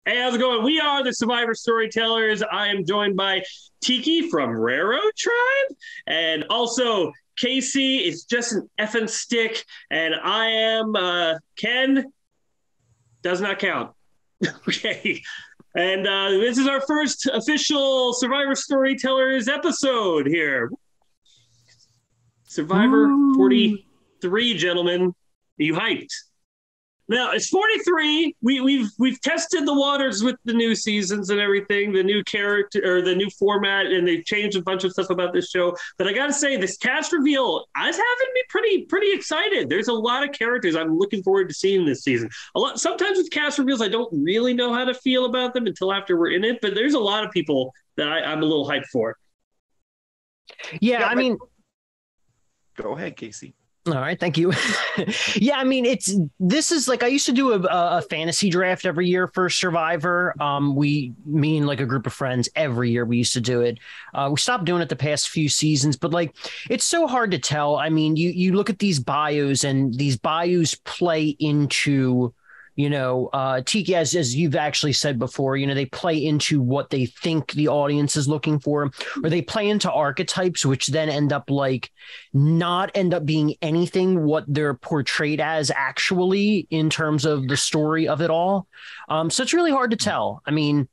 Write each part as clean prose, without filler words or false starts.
Hey, how's it going? We are the Survivor Storytellers. I am joined by Tiki from Raro Tribe, and also Casey is just an effing stick, and I am Ken. Does not count. Okay. And this is our first official Survivor Storytellers episode here. Survivor Ooh. 43, gentlemen. Are you hyped? Now it's 43. We've tested the waters with the new seasons and everything, the new character or the new format, and they've changed a bunch of stuff about this show. But I gotta say, this cast reveal is having me pretty excited. There's a lot of characters I'm looking forward to seeing this season. A lot sometimes with cast reveals, I don't really know how to feel about them until after we're in it. But there's a lot of people that I'm a little hyped for. Yeah, Yeah, I mean, go ahead, Casey. all right, thank you. Yeah, I mean, this is like I used to do a fantasy draft every year for Survivor. Me and like a group of friends every year we used to do it. We stopped doing it the past few seasons, but like it's so hard to tell. I mean, you look at these bios and these bios play into Tiki, as you've actually said before, they play into what they think the audience is looking for, or they play into archetypes, which then end up not end up being anything what they're portrayed as actually in terms of the story of it all. So it's really hard to tell. I mean,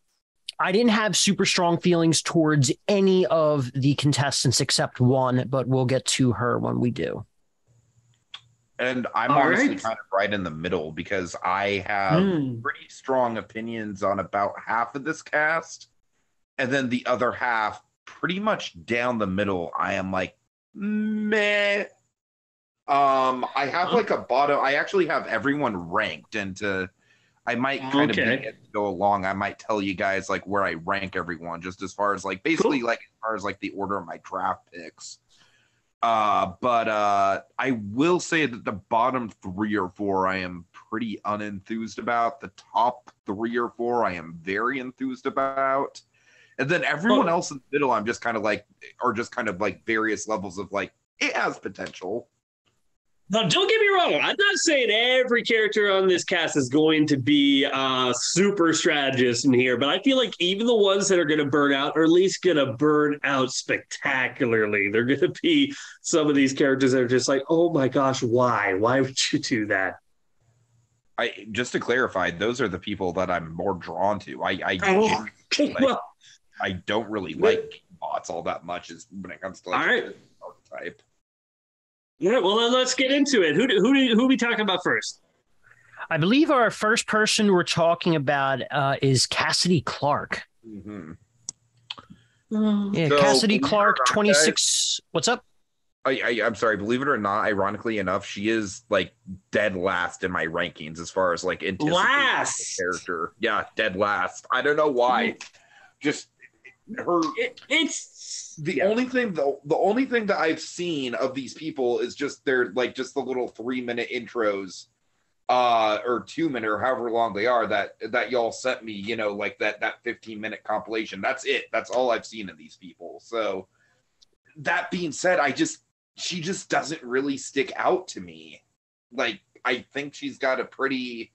I didn't have super strong feelings towards any of the contestants except one, but we'll get to her when we do. And I'm All honestly right. kind of right in the middle because I have pretty strong opinions on about half of this cast. And then the other half, pretty much down the middle, I am like, meh. I have like a bottom. I actually have everyone ranked, and I might kind of go along. I might tell you guys like where I rank everyone, just as far as like basically Cool. like as far as like the order of my draft picks. But I will say that the bottom 3 or 4 I am pretty unenthused about. The top 3 or 4 I am very enthused about. And then everyone else in the middle, I'm just kind of like, or just kind of like various levels of like, it has potential. Now, don't get me wrong. I'm not saying every character on this cast is going to be super strategist in here, but I feel like even the ones that are going to burn out are at least going to burn out spectacularly. They're going to be some of these characters that are just like, oh my gosh, why? Why would you do that? I just to clarify, those are the people that I'm more drawn to. Oh, well, I don't really like bots all that much as when it comes to like all right. archetype. Yeah, well, then let's get into it. Who are we talking about first? I believe our first person we're talking about is Cassidy Clark. Mm-hmm. Yeah, So, Cassidy believe it Clark, or not, 26. What's up? I'm sorry, believe it or not, ironically enough, she is like dead last in my rankings as far as like anticipating the Last. character. Yeah, dead last. I don't know why. Just her. It's The only thing the only thing that I've seen of these people is just their like just the little 3-minute intros, or 2-minute or however long they are that y'all sent me. Like that 15-minute compilation. That's it. That's all I've seen of these people. So that being said, she just doesn't really stick out to me. Like, I think she's got a pretty.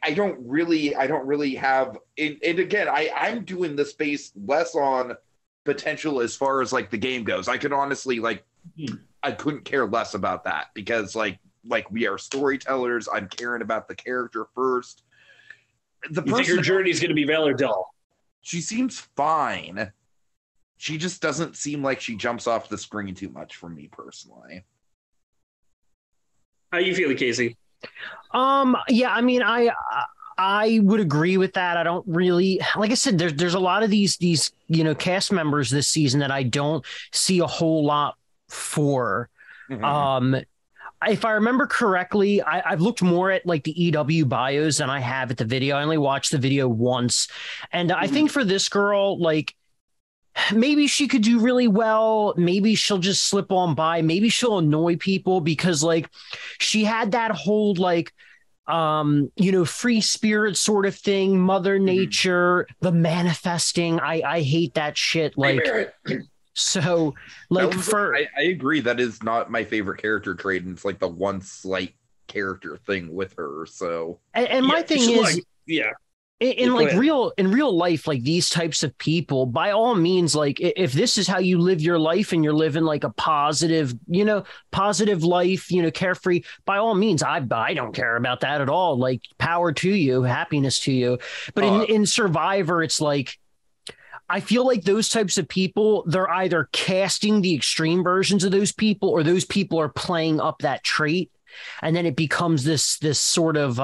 I don't really have. And again, I'm doing this based less on potential as far as like the game goes. I could honestly I couldn't care less about that because like we are storytellers. I'm caring about the character first. You think her journey is going to be well or dull? She seems fine. She just doesn't seem like she jumps off the screen too much for me personally. How you feeling, Casey? Yeah, I mean, I would agree with that. I don't really, like I said, there's a lot of these cast members this season that I don't see a whole lot for. Mm-hmm. If I remember correctly, I've looked more at like the EW bios than I have at the video. I only watched the video once, and I think for this girl, like, maybe she could do really well. Maybe she'll just slip on by. Maybe she'll annoy people because like she had that whole like free spirit sort of thing, Mother Nature, the manifesting. I hate that shit. Like, so like I agree that is not my favorite character trait, and it's like the one slight character thing with her. So and my thing is yeah. In like in real life, like these types of people, by all means, like if this is how you live your life and you're living like a positive, positive life, carefree, by all means, I don't care about that at all. Like power to you, happiness to you. But in Survivor, it's like, I feel like those types of people, they're either casting the extreme versions of those people, or those people are playing up that trait. And then it becomes this sort of,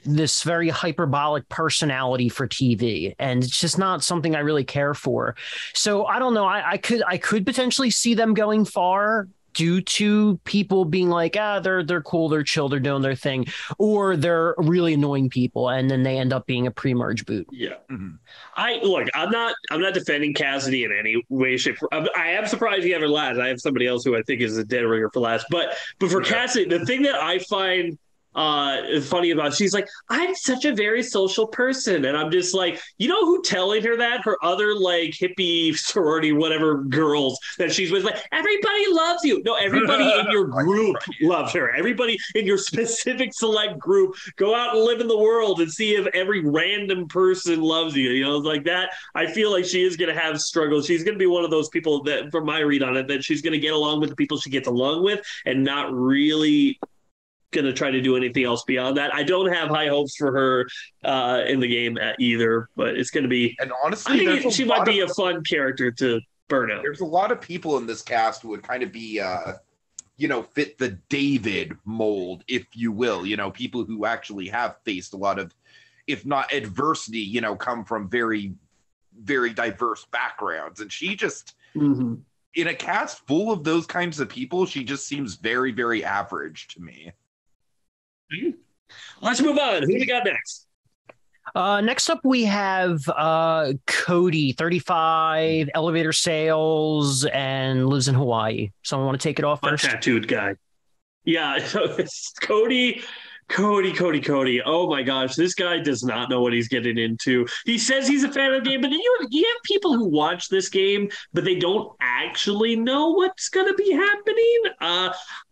this very hyperbolic personality for TV, and it's just not something I really care for. So I don't know. I could potentially see them going far due to people being like, they're cool, they're chill, they're doing their thing, or they're really annoying people, and then they end up being a pre-merge boot. Yeah. Mm-hmm. I'm not defending Cassidy in any way, shape. I am surprised he ever last. I have somebody else who I think is a dead ringer for last, but for Cassidy, the thing that I find funny about, she's like, I'm such a very social person, and I'm just like, who telling her that? Her other like hippie sorority whatever girls that she's with, like, everybody loves you. No, everybody in your group loves her. Everybody in your specific select group, go out and live in the world and see if every random person loves you. Like that. I feel like she is going to have struggles. She's going to be one of those people that, from my read on it, that she's going to get along with the people she gets along with and not really going to try to do anything else beyond that. I don't have high hopes for her in the game either, but it's going to be, and honestly, I think she might be a fun character to burn out. There's a lot of people in this cast who would kind of be fit the David mold, if you will, people who actually have faced a lot of, if not adversity, come from very, very diverse backgrounds. And she just, in a cast full of those kinds of people, she just seems very, very average to me. Let's move on. Who we got next? Next up, we have Cody, 35, elevator sales, and lives in Hawaii. Someone want to take it off first? Tattooed guy. Yeah, so it's Cody. Oh my gosh, this guy does not know what he's getting into. He says he's a fan of the game, but then you have people who watch this game, but they don't actually know what's going to be happening.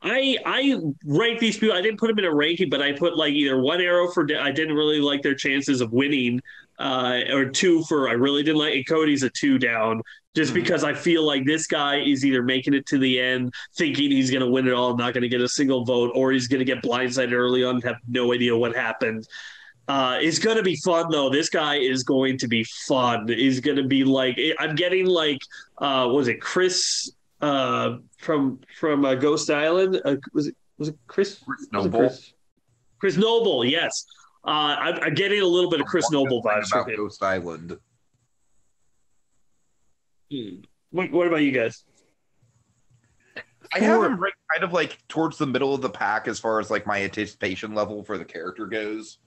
I rank these people. I didn't put them in a ranking, but I put like either one arrow for I didn't really like their chances of winning, or two for I really didn't like. And Cody's a 2 down. Just because I feel like this guy is either making it to the end, thinking he's going to win it all, not going to get a single vote, or he's going to get blindsided early on and have no idea what happened. It's going to be fun, though. This guy is going to be fun. He's going to be like, I'm getting like, was it Chris from Ghost Island? Was it Chris? Chris Noble. Chris Noble, yes. I'm getting a little bit of Chris Noble vibes from him. Ghost Island. What about you guys? I have him right kind of like towards the middle of the pack as far as like my anticipation level for the character goes.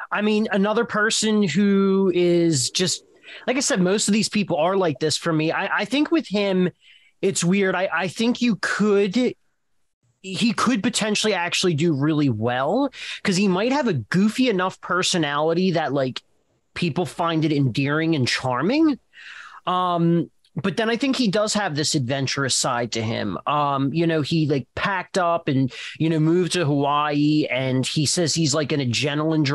I mean, another person who is just, like I said, most of these people are like this for me. I think with him, it's weird. I think he could potentially actually do really well because he might have a goofy enough personality that like people find it endearing and charming. But then I think he does have this adventurous side to him. He like packed up and, moved to Hawaii, and he says he's like an adrenaline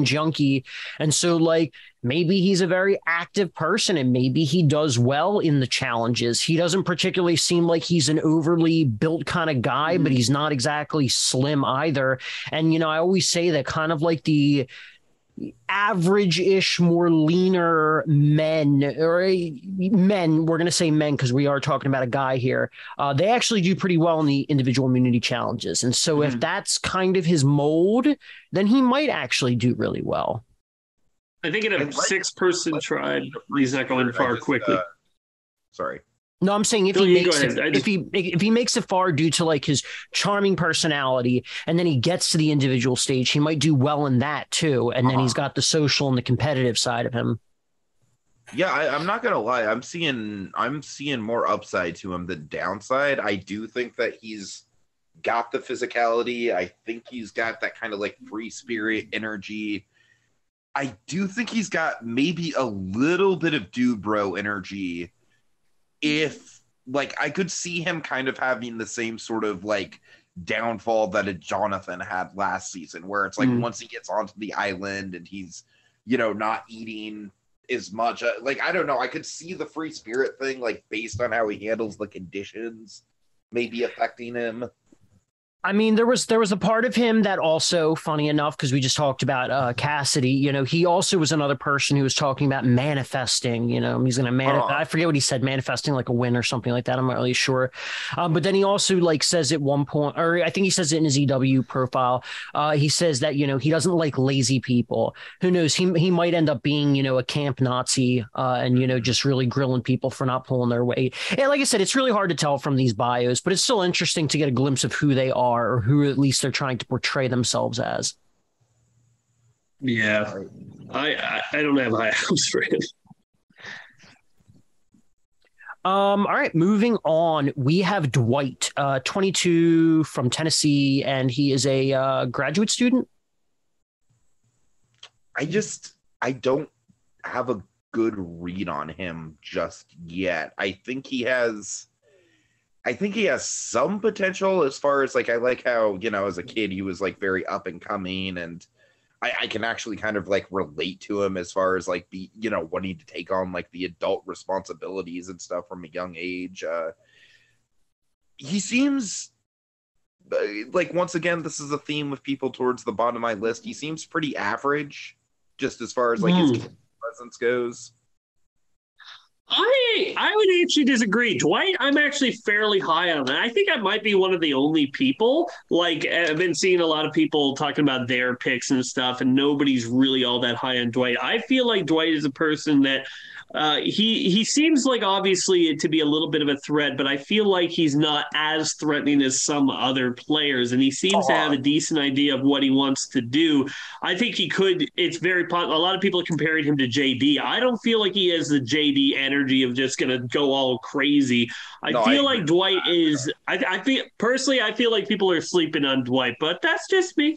junkie. And so like, maybe he's a very active person and maybe he does well in the challenges. He doesn't particularly seem like he's an overly built kind of guy, but he's not exactly slim either. And, I always say that kind of like the average-ish, more leaner men, we're going to say men because we are talking about a guy here, they actually do pretty well in the individual immunity challenges. And so if that's kind of his mold, then he might actually do really well. I think in a 6-person tribe, he's not going far quickly. Sorry. No, I'm saying if he makes it far due to like his charming personality, and then he gets to the individual stage, he might do well in that too. And then he's got the social and the competitive side of him. Yeah, I'm not gonna lie. I'm seeing more upside to him than downside. I do think that he's got the physicality. I think he's got that kind of like free spirit energy. I do think he's got maybe a little bit of dude bro energy. If like I could see him kind of having the same sort of like downfall that a Jonathan had last season, where it's like once he gets onto the island and he's, you know, not eating as much, like, I don't know, I could see the free spirit thing, like, based on how he handles the conditions maybe affecting him. I mean, there was a part of him that also, funny enough, because we just talked about Cassidy, you know, he also was another person who was talking about manifesting, you know, he's going to I forget what he said, manifesting like a win or something like that. I'm not really sure. But then he also like says at one point, or I think he says it in his EW profile. He says that, you know, he doesn't like lazy people. Who knows? He might end up being, you know, a camp Nazi and, you know, just really grilling people for not pulling their weight. And like I said, it's really hard to tell from these bios, but it's still interesting to get a glimpse of who they are, or who at least they're trying to portray themselves as. Yeah, I don't have high hopes for him. All right, moving on. We have Dwight, 22 from Tennessee, and he is a graduate student. I don't have a good read on him just yet. I think he has some potential as far as, like, I like how, you know, as a kid, he was like very up and coming, and I can actually kind of like relate to him as far as like you know, wanting to take on like the adult responsibilities and stuff from a young age. He seems like, once again, this is a theme with people towards the bottom of my list. He seems pretty average just as far as like his presence goes. I would actually disagree. Dwight, I'm actually fairly high on that. I think I might be one of the only people. Like, I've been seeing a lot of people talking about their picks and stuff, and nobody's really all that high on Dwight. I feel like Dwight is a person that he seems like, obviously, to be a little bit of a threat, but I feel like he's not as threatening as some other players, and he seems to have a decent idea of what he wants to do. I think he could. It's very a lot of people are comparing him to JD. I don't feel like he has the JD energy of just going to go all crazy. I feel like Dwight is. I feel like people are sleeping on Dwight, but that's just me.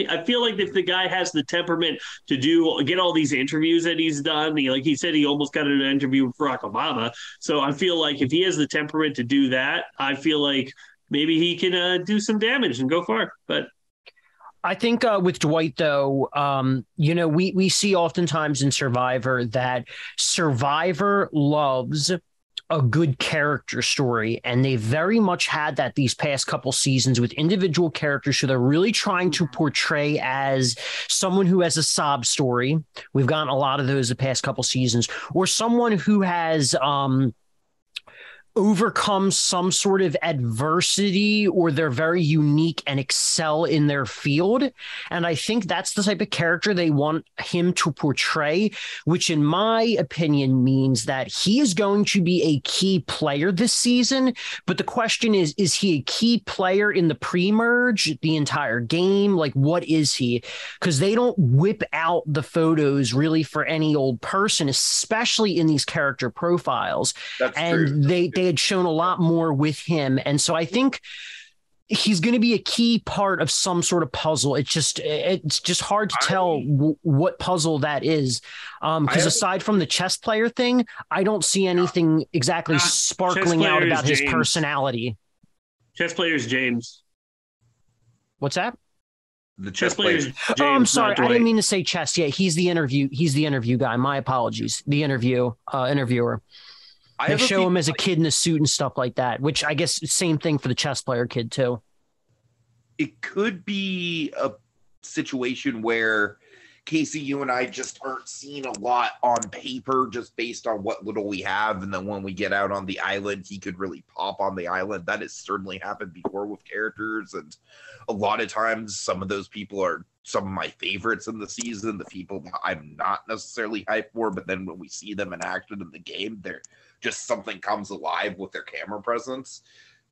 I feel like if the guy has the temperament to get all these interviews that he's done, like he said, he almost got an interview with Barack Obama. So I feel like if he has the temperament to do that, I feel like maybe he can do some damage and go far. But I think with Dwight, though, you know, we see oftentimes in Survivor that Survivor loves a good character story, and they very much had that these past couple seasons with individual characters who they're really trying to portray as someone who has a sob story. We've gotten a lot of those the past couple seasons, or someone who has overcome some sort of adversity, or they're very unique and excel in their field. And I think that's the type of character they want him to portray, which in my opinion means that he is going to be a key player this season. But the question is he a key player in the pre-merge, the entire game? Like, what is he? Because they don't whip out the photos really for any old person, especially in these character profiles. That's and true. They had shown a lot more with him. And so I think he's going to be a key part of some sort of puzzle. It's just hard to tell what puzzle that is. Because aside from the chess player thing, I don't see anything exactly sparkling out about his personality. Chess player is James. What's that? The chess player is James. Oh, I'm sorry. I didn't mean to say chess. Yeah, he's the interview guy. My apologies. The interviewer. They show him as a kid in a suit and stuff like that, which I guess same thing for the chess player kid too. It could be a situation where, Casey, you and I just aren't seeing a lot on paper just based on what little we have. And then when we get out on the island, he could really pop on the island. That has certainly happened before with characters. And a lot of times some of those people are some of my favorites in the season, the people that I'm not necessarily hyped for. But then when we see them in action in the game, they're just something comes alive with their camera presence.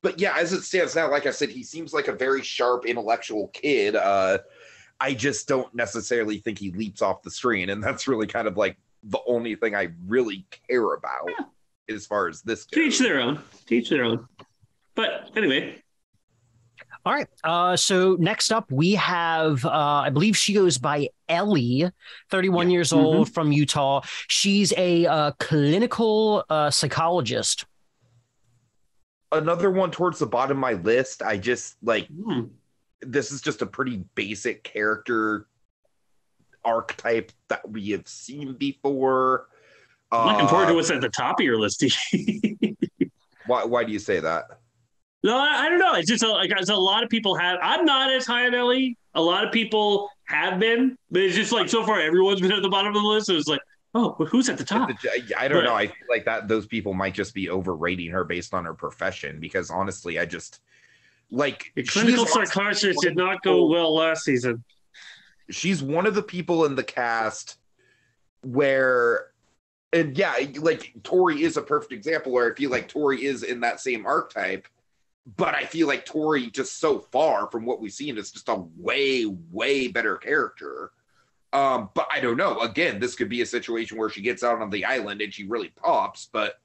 But yeah, as it stands now, like I said, he seems like a very sharp intellectual kid. I just don't necessarily think he leaps off the screen. And that's really kind of like the only thing I really care about as far as this goes. Teach their own. But anyway. All right. So next up, we have, I believe she goes by Ellie, 31 years old from Utah. She's a clinical psychologist. another one towards the bottom of my list. I just like Hmm. this is just a pretty basic character archetype that we have seen before. Looking forward to what's at the top of your list. Why do you say that? No, I don't know. It's just like a lot of people have. I'm not as high on Ellie. A lot of people have been, but it's just like so far everyone's been at the bottom of the list. So it's like, oh, well, who's at the top? I don't know. I feel like that those people might just be overrating her based on her profession. Because honestly, I just like the clinical psychiatrist did not go well last season. She's one of the people in the cast where. And yeah, like Tori is a perfect example where I feel like Tori is in that same archetype, but I feel like Tori just so far from what we've seen is just a way, way better character. But I don't know. Again, this could be a situation where she gets out on the island and she really pops. But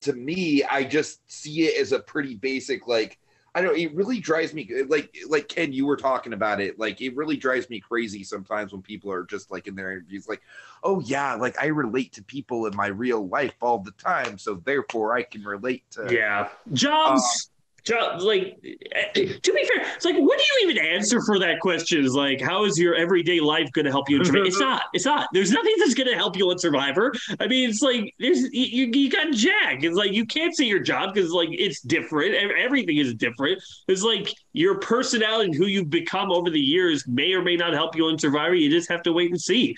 to me, I just see it as a pretty basic, like, I don't know, it really drives me like Ken, you were talking about it. Like it really drives me crazy sometimes when people are just like in their interviews, like, oh yeah, like I relate to people in my real life all the time, so therefore I can relate to jobs. Like, to be fair, it's like, what do you even answer for that question? Is like, how is your everyday life going to help you? It's not. There's nothing that's going to help you on Survivor. I mean, it's like you got Jack. It's like you can't say your job because like it's different. Everything is different. It's like your personality and who you've become over the years may or may not help you on Survivor. You just have to wait and see.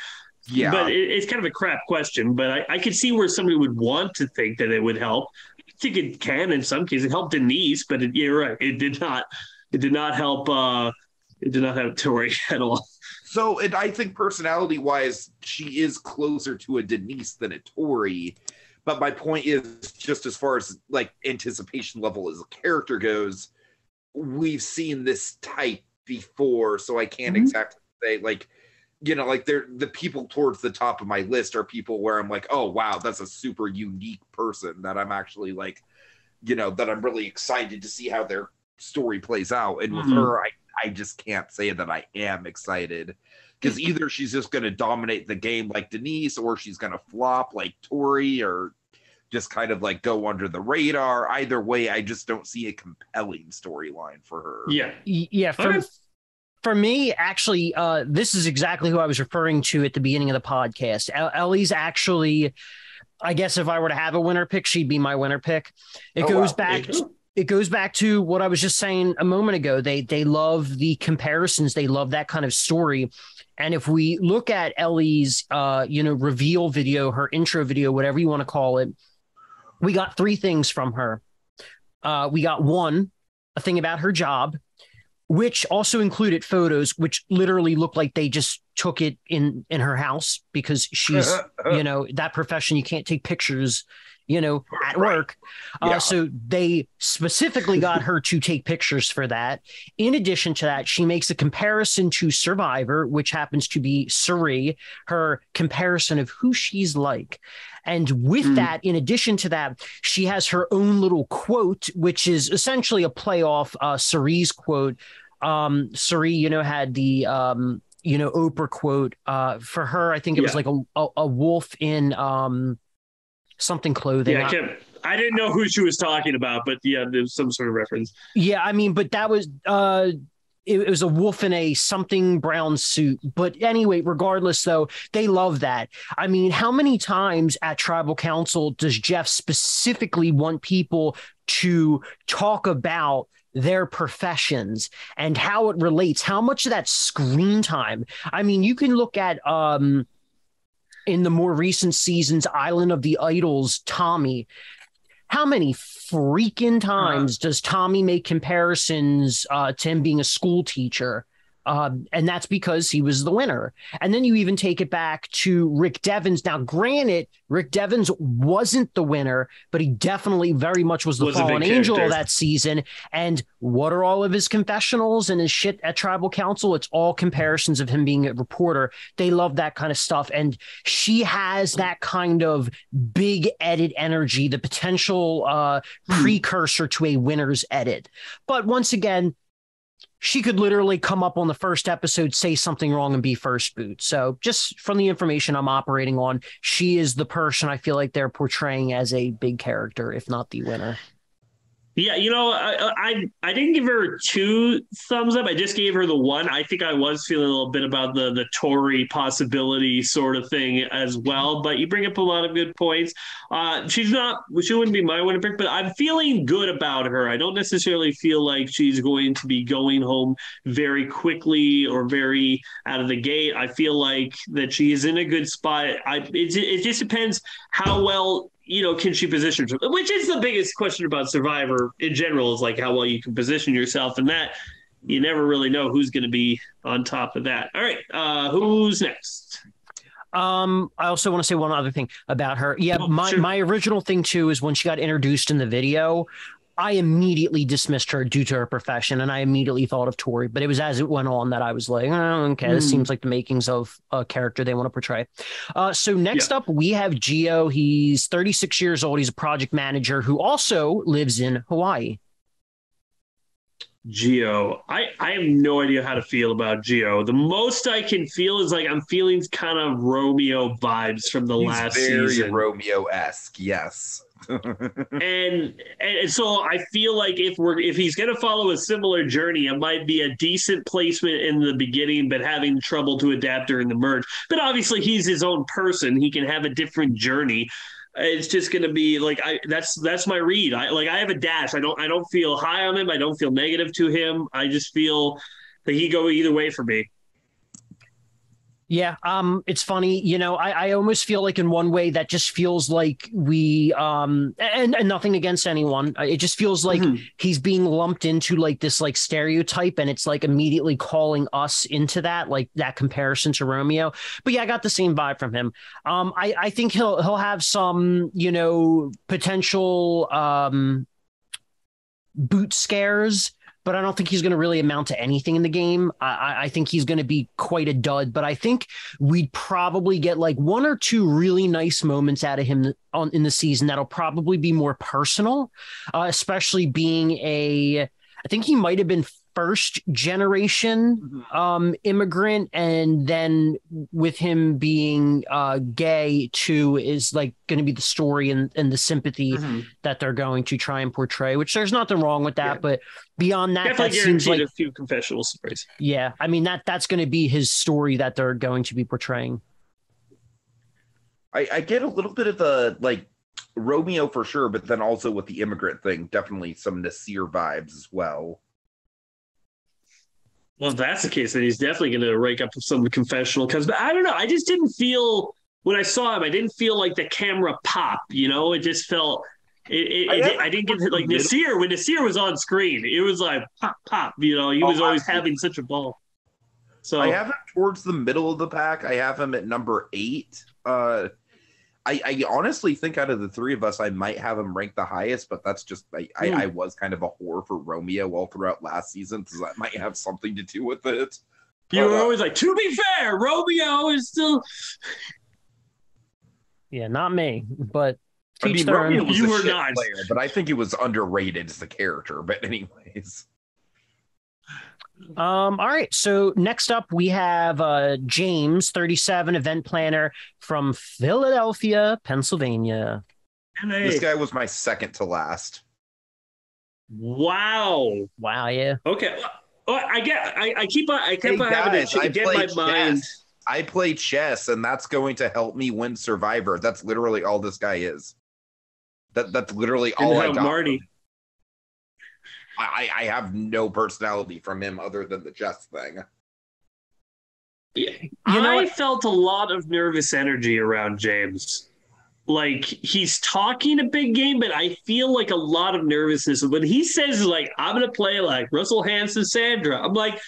Yeah, but it's kind of a crap question. But I could see where somebody would want to think that it would help. I think it can in some cases. It helped Denise, but you're right. It did not. It did not help. It did not help Tori at all. So, and I think personality-wise, she is closer to a Denise than a Tori. But my point is, just as far as like anticipation level as a character goes, we've seen this type before, so I can't exactly say like. You know, like they're the people towards the top of my list are people where I'm like, oh wow, that's a super unique person that I'm actually like, you know, that I'm really excited to see how their story plays out. And with her, I just can't say that I am excited because either she's just going to dominate the game like Denise, or she's going to flop like Tori, or just kind of like go under the radar. Either way, I just don't see a compelling storyline for her. Yeah. For me, actually, this is exactly who I was referring to at the beginning of the podcast. Ellie's actually, I guess if I were to have a winner pick, she'd be my winner pick. It goes back to what I was just saying a moment ago. They love the comparisons. They love that kind of story. And if we look at Ellie's, reveal video, her intro video, whatever you want to call it, we got three things from her. We got one, a thing about her job, which also included photos, which literally looked like they just took it in her house because she's, that profession, you can't take pictures, at work. Yeah. So they specifically got her to take pictures for that. In addition to that, she makes a comparison to Survivor, which happens to be Suri, her comparison of who she's like. And with that, in addition to that, she has her own little quote, which is essentially a play off Suri's quote. Suri, had the, Oprah quote for her. I think it was like a wolf in something clothing. Yeah, I didn't know who she was talking about, but yeah, there's some sort of reference. Yeah, I mean, but that was it was a wolf in a something brown suit. But anyway, regardless, though, they love that. I mean, how many times at Tribal Council does Jeff specifically want people to talk about their professions and how it relates? How much of that screen time? I mean, you can look at in the more recent seasons, Island of the Idols, Tommy. How many freaking times does Tommy make comparisons to him being a school teacher? And that's because he was the winner. And then you even take it back to Rick Devens. Now, granted, Rick Devens wasn't the winner, but he definitely very much was the fallen angel of that season. And what are all of his confessionals and his shit at Tribal Council? It's all comparisons of him being a reporter. They love that kind of stuff. And she has that kind of big edit energy, the potential precursor to a winner's edit. But once again, she could literally come up on the first episode, say something wrong, and be first boot. So just from the information I'm operating on, she is the person I feel like they're portraying as a big character, if not the winner. Yeah, I didn't give her 2 thumbs up. I just gave her the 1. I think I was feeling a little bit about the Tory possibility sort of thing as well. But you bring up a lot of good points. She wouldn't be my winner pick, but I'm feeling good about her. I don't necessarily feel like she's going to be going home very quickly or very out of the gate. I feel like that she is in a good spot. It just depends how well can she position herself? Which is the biggest question about Survivor in general, is like how well you can position yourself, and that you never really know who's going to be on top of that. All right, who's next? I also want to say one other thing about her. Yeah, my original thing too is when she got introduced in the video, I immediately dismissed her due to her profession, and I immediately thought of Tori. But it was as it went on that I was like, oh, okay, this seems like the makings of a character they want to portray. So next up, we have Gio. He's 36 years old. He's a project manager who also lives in Hawaii. Gio, I have no idea how to feel about Gio. The most I can feel is like I'm feeling kind of Romeo vibes from the last season. Very Romeo-esque, yes. and so I feel like if he's going to follow a similar journey, it might be a decent placement in the beginning, but having trouble to adapt during the merge. But obviously, he's his own person; he can have a different journey. It's just going to be like that's my read. I have a dash. I don't feel high on him. I don't feel negative to him. I just feel that he go either way for me. Yeah, it's funny, I almost feel like in one way that just feels like we and nothing against anyone. It just feels like he's being lumped into like this like stereotype, and it's like immediately calling us into that, like that comparison to Romeo. But yeah, I got the same vibe from him. I think he'll have some, potential boot scares, but I don't think he's going to really amount to anything in the game. I think he's going to be quite a dud, but I think we'd probably get like 1 or 2 really nice moments out of him in the season that'll probably be more personal, especially being I think he might have been first generation immigrant, and then with him being gay too is like going to be the story and the sympathy that they're going to try and portray, which there's nothing wrong with that. But beyond that, definitely that seems like a few confessional stories. Yeah, I mean that's going to be his story that they're going to be portraying. I get a little bit of the like Romeo for sure, but then also with the immigrant thing, definitely some Nasir vibes as well. Well, if that's the case, then he's definitely going to rake up some confessional. But I don't know. I just didn't feel, when I saw him, I didn't feel like the camera pop. It just felt, I didn't get like Nasir. When Nasir was on screen, it was like pop, pop. He was always having such a ball. So I have him towards the middle of the pack. I have him at number 8. I honestly think out of the 3 of us, I might have him ranked the highest, but that's just I was kind of a whore for Romeo all throughout last season, so that might have something to do with it. You were always like, to be fair, Romeo is still. Yeah, not me, but Romeo was you a were shit not player, but I think he was underrated as a character. But anyways. All right. So next up, we have James, 37, event planner from Philadelphia, Pennsylvania. This guy was my second to last. Wow. Yeah. Okay. Well, I keep on having to get my mind. I play chess, and that's going to help me win Survivor. That's literally all this guy is. That's literally all I got. Marty. I have no personality from him other than the chess thing. Yeah. I felt a lot of nervous energy around James. Like, he's talking a big game, but I feel like a lot of nervousness. When he says, like, I'm going to play like Russell Hanson, Sandra, I'm like,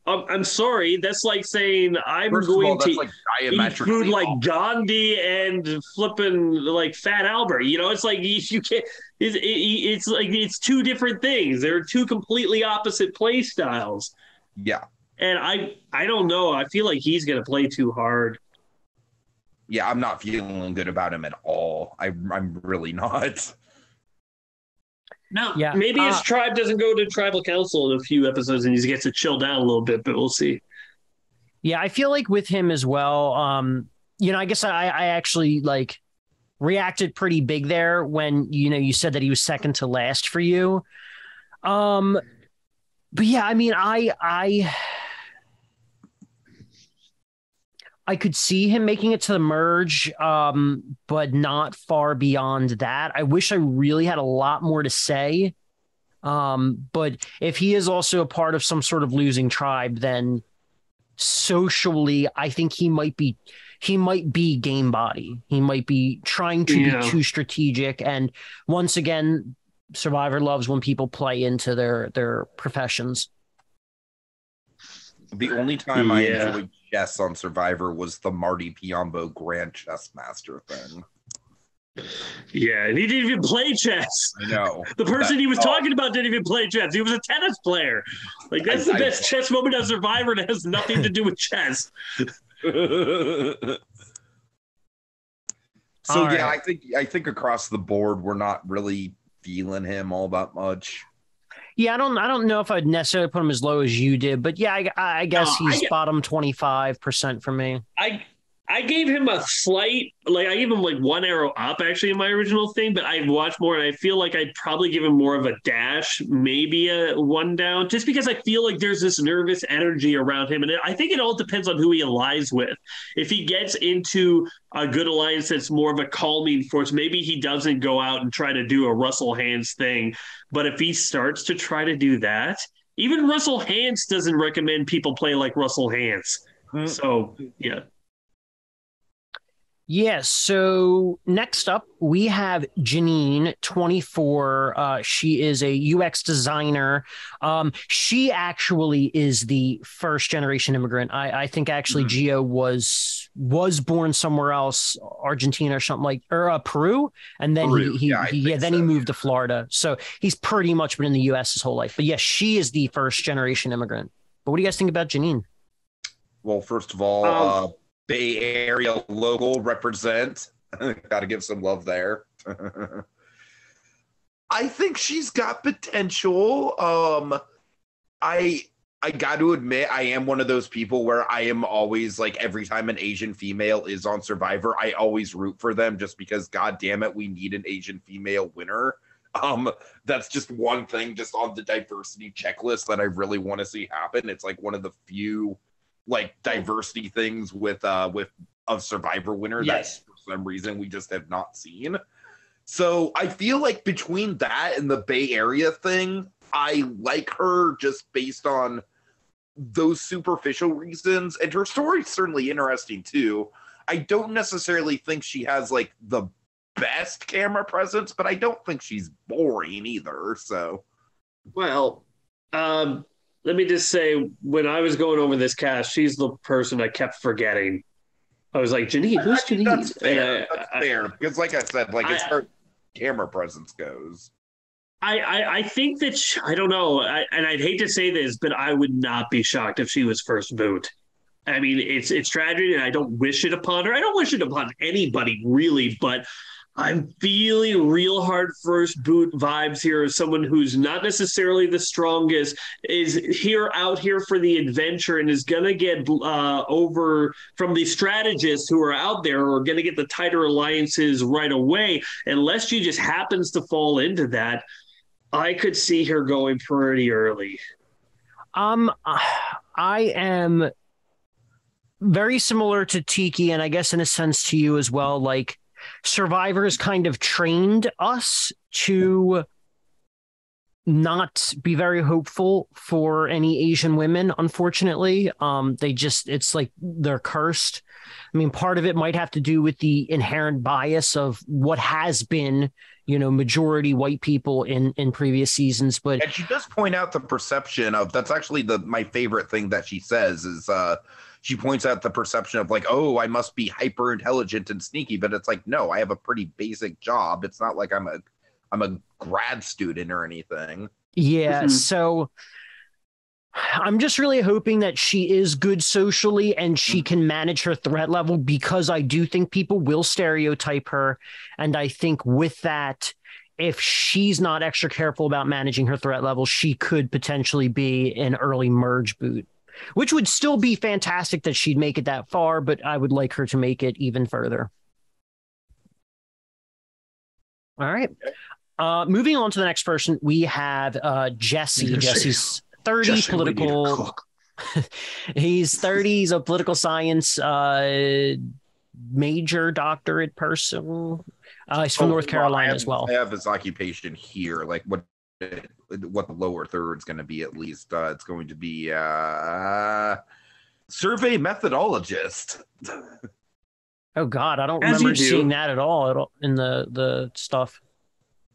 I'm sorry. That's like saying I'm going to eat food like Gandhi and flipping like Fat Albert. It's like you can't. It's like it's 2 different things. They're 2 completely opposite play styles. Yeah, and I don't know. I feel like he's going to play too hard. Yeah, I'm not feeling good about him at all. I'm really not. No, maybe his tribe doesn't go to tribal council in a few episodes and he gets to chill down a little bit, but we'll see. Yeah, I feel like with him as well, I guess I actually like reacted pretty big there when, you said that he was second to last for you. But yeah, I mean, I could see him making it to the merge, but not far beyond that. I wish I really had a lot more to say. But if he is also a part of some sort of losing tribe, then socially, I think he might be game body. He might be trying to be too strategic. And once again, Survivor loves when people play into their professions. The only time I enjoyed chess on Survivor was the Marty Piombo Grand Chess Master thing. Yeah, and he didn't even play chess. I know. The person he was talking about didn't even play chess. He was a tennis player. Like, that's the best chess moment on Survivor that has nothing to do with chess. So yeah, I think across the board we're not really feeling him all that much. Yeah, I don't know if I'd necessarily put him as low as you did, but yeah, I guess he's bottom 25% for me. I gave him a slight, I gave him like one arrow up actually in my original thing, but I've watched more and I feel like I'd probably give him more of a dash, maybe a one down, just because I feel like there's this nervous energy around him. And I think it all depends on who he allies with. If he gets into a good alliance that's more of a calming force, maybe he doesn't go out and try to do a Russell Hands thing. But if he starts to try to do that, even Russell Hands doesn't recommend people play like Russell Hands. So, yeah. Yes. So next up, we have Janine, 24. She is a UX designer. She actually is the first generation immigrant. I think actually Gio was born somewhere else, Argentina or something or Peru, and then then he moved to Florida. So he's pretty much been in the U.S. his whole life. But yes, she is the first generation immigrant. But what do you guys think about Janine? Well, first of all, Bay Area local represent. Got to give some love there. I think she's got potential. I got to admit, I am one of those people where I am always like, every time an Asian female is on Survivor, I always root for them just because, God damn it, we need an Asian female winner. That's just one thing just on the diversity checklist that I really want to see happen. It's like one of the few diversity things with a Survivor winner that for some reason we just have not seen. So I feel like between that and the Bay Area thing, I like her just based on those superficial reasons. And her story's certainly interesting too. I don't necessarily think she has the best camera presence, but I don't think she's boring either. So, well, let me just say, when I was going over this cast, she's the person I kept forgetting. I was like, Janine, who's Janine? That's fair. That's fair. Because like I said, as her camera presence goes. I think that, I don't know, and I'd hate to say this, but I would not be shocked if she was first boot. I mean, it's tragedy, and I don't wish it upon her. I don't wish it upon anybody, really, but I'm feeling real hard first boot vibes here as someone who's not necessarily the strongest, is out here for the adventure and is going to get over from the strategists who are out there who are going to get the tighter alliances right away. Unless she just happens to fall into that, I could see her going pretty early. I am very similar to Tiki, and I guess in a sense to you as well. Survivors kind of trained us to not be very hopeful for any Asian women, unfortunately. It's like they're cursed. I mean, part of it might have to do with the inherent bias of what has been, majority white people in previous seasons. But and she does point out the perception of, that's actually my favorite thing that she says is, she points out the perception of oh, I must be hyper intelligent and sneaky, but it's no, I have a pretty basic job. It's not like I'm a grad student or anything. Yeah. So I'm just really hoping that she is good socially and she can manage her threat level, because I do think people will stereotype her. And I think with that, if she's not extra careful about managing her threat level, she could potentially be an early merge boot, which would still be fantastic that she'd make it that far, but I would like her to make it even further. All right. Moving on to the next person, we have Jesse. Jesse's 30, Jesse, political. He's 30. He's a political science major doctorate person. He's from North Carolina as well. I have his occupation here, like what the lower third's going to be at least. It's going to be survey methodologist. Oh God, I don't remember seeing that at all in the stuff.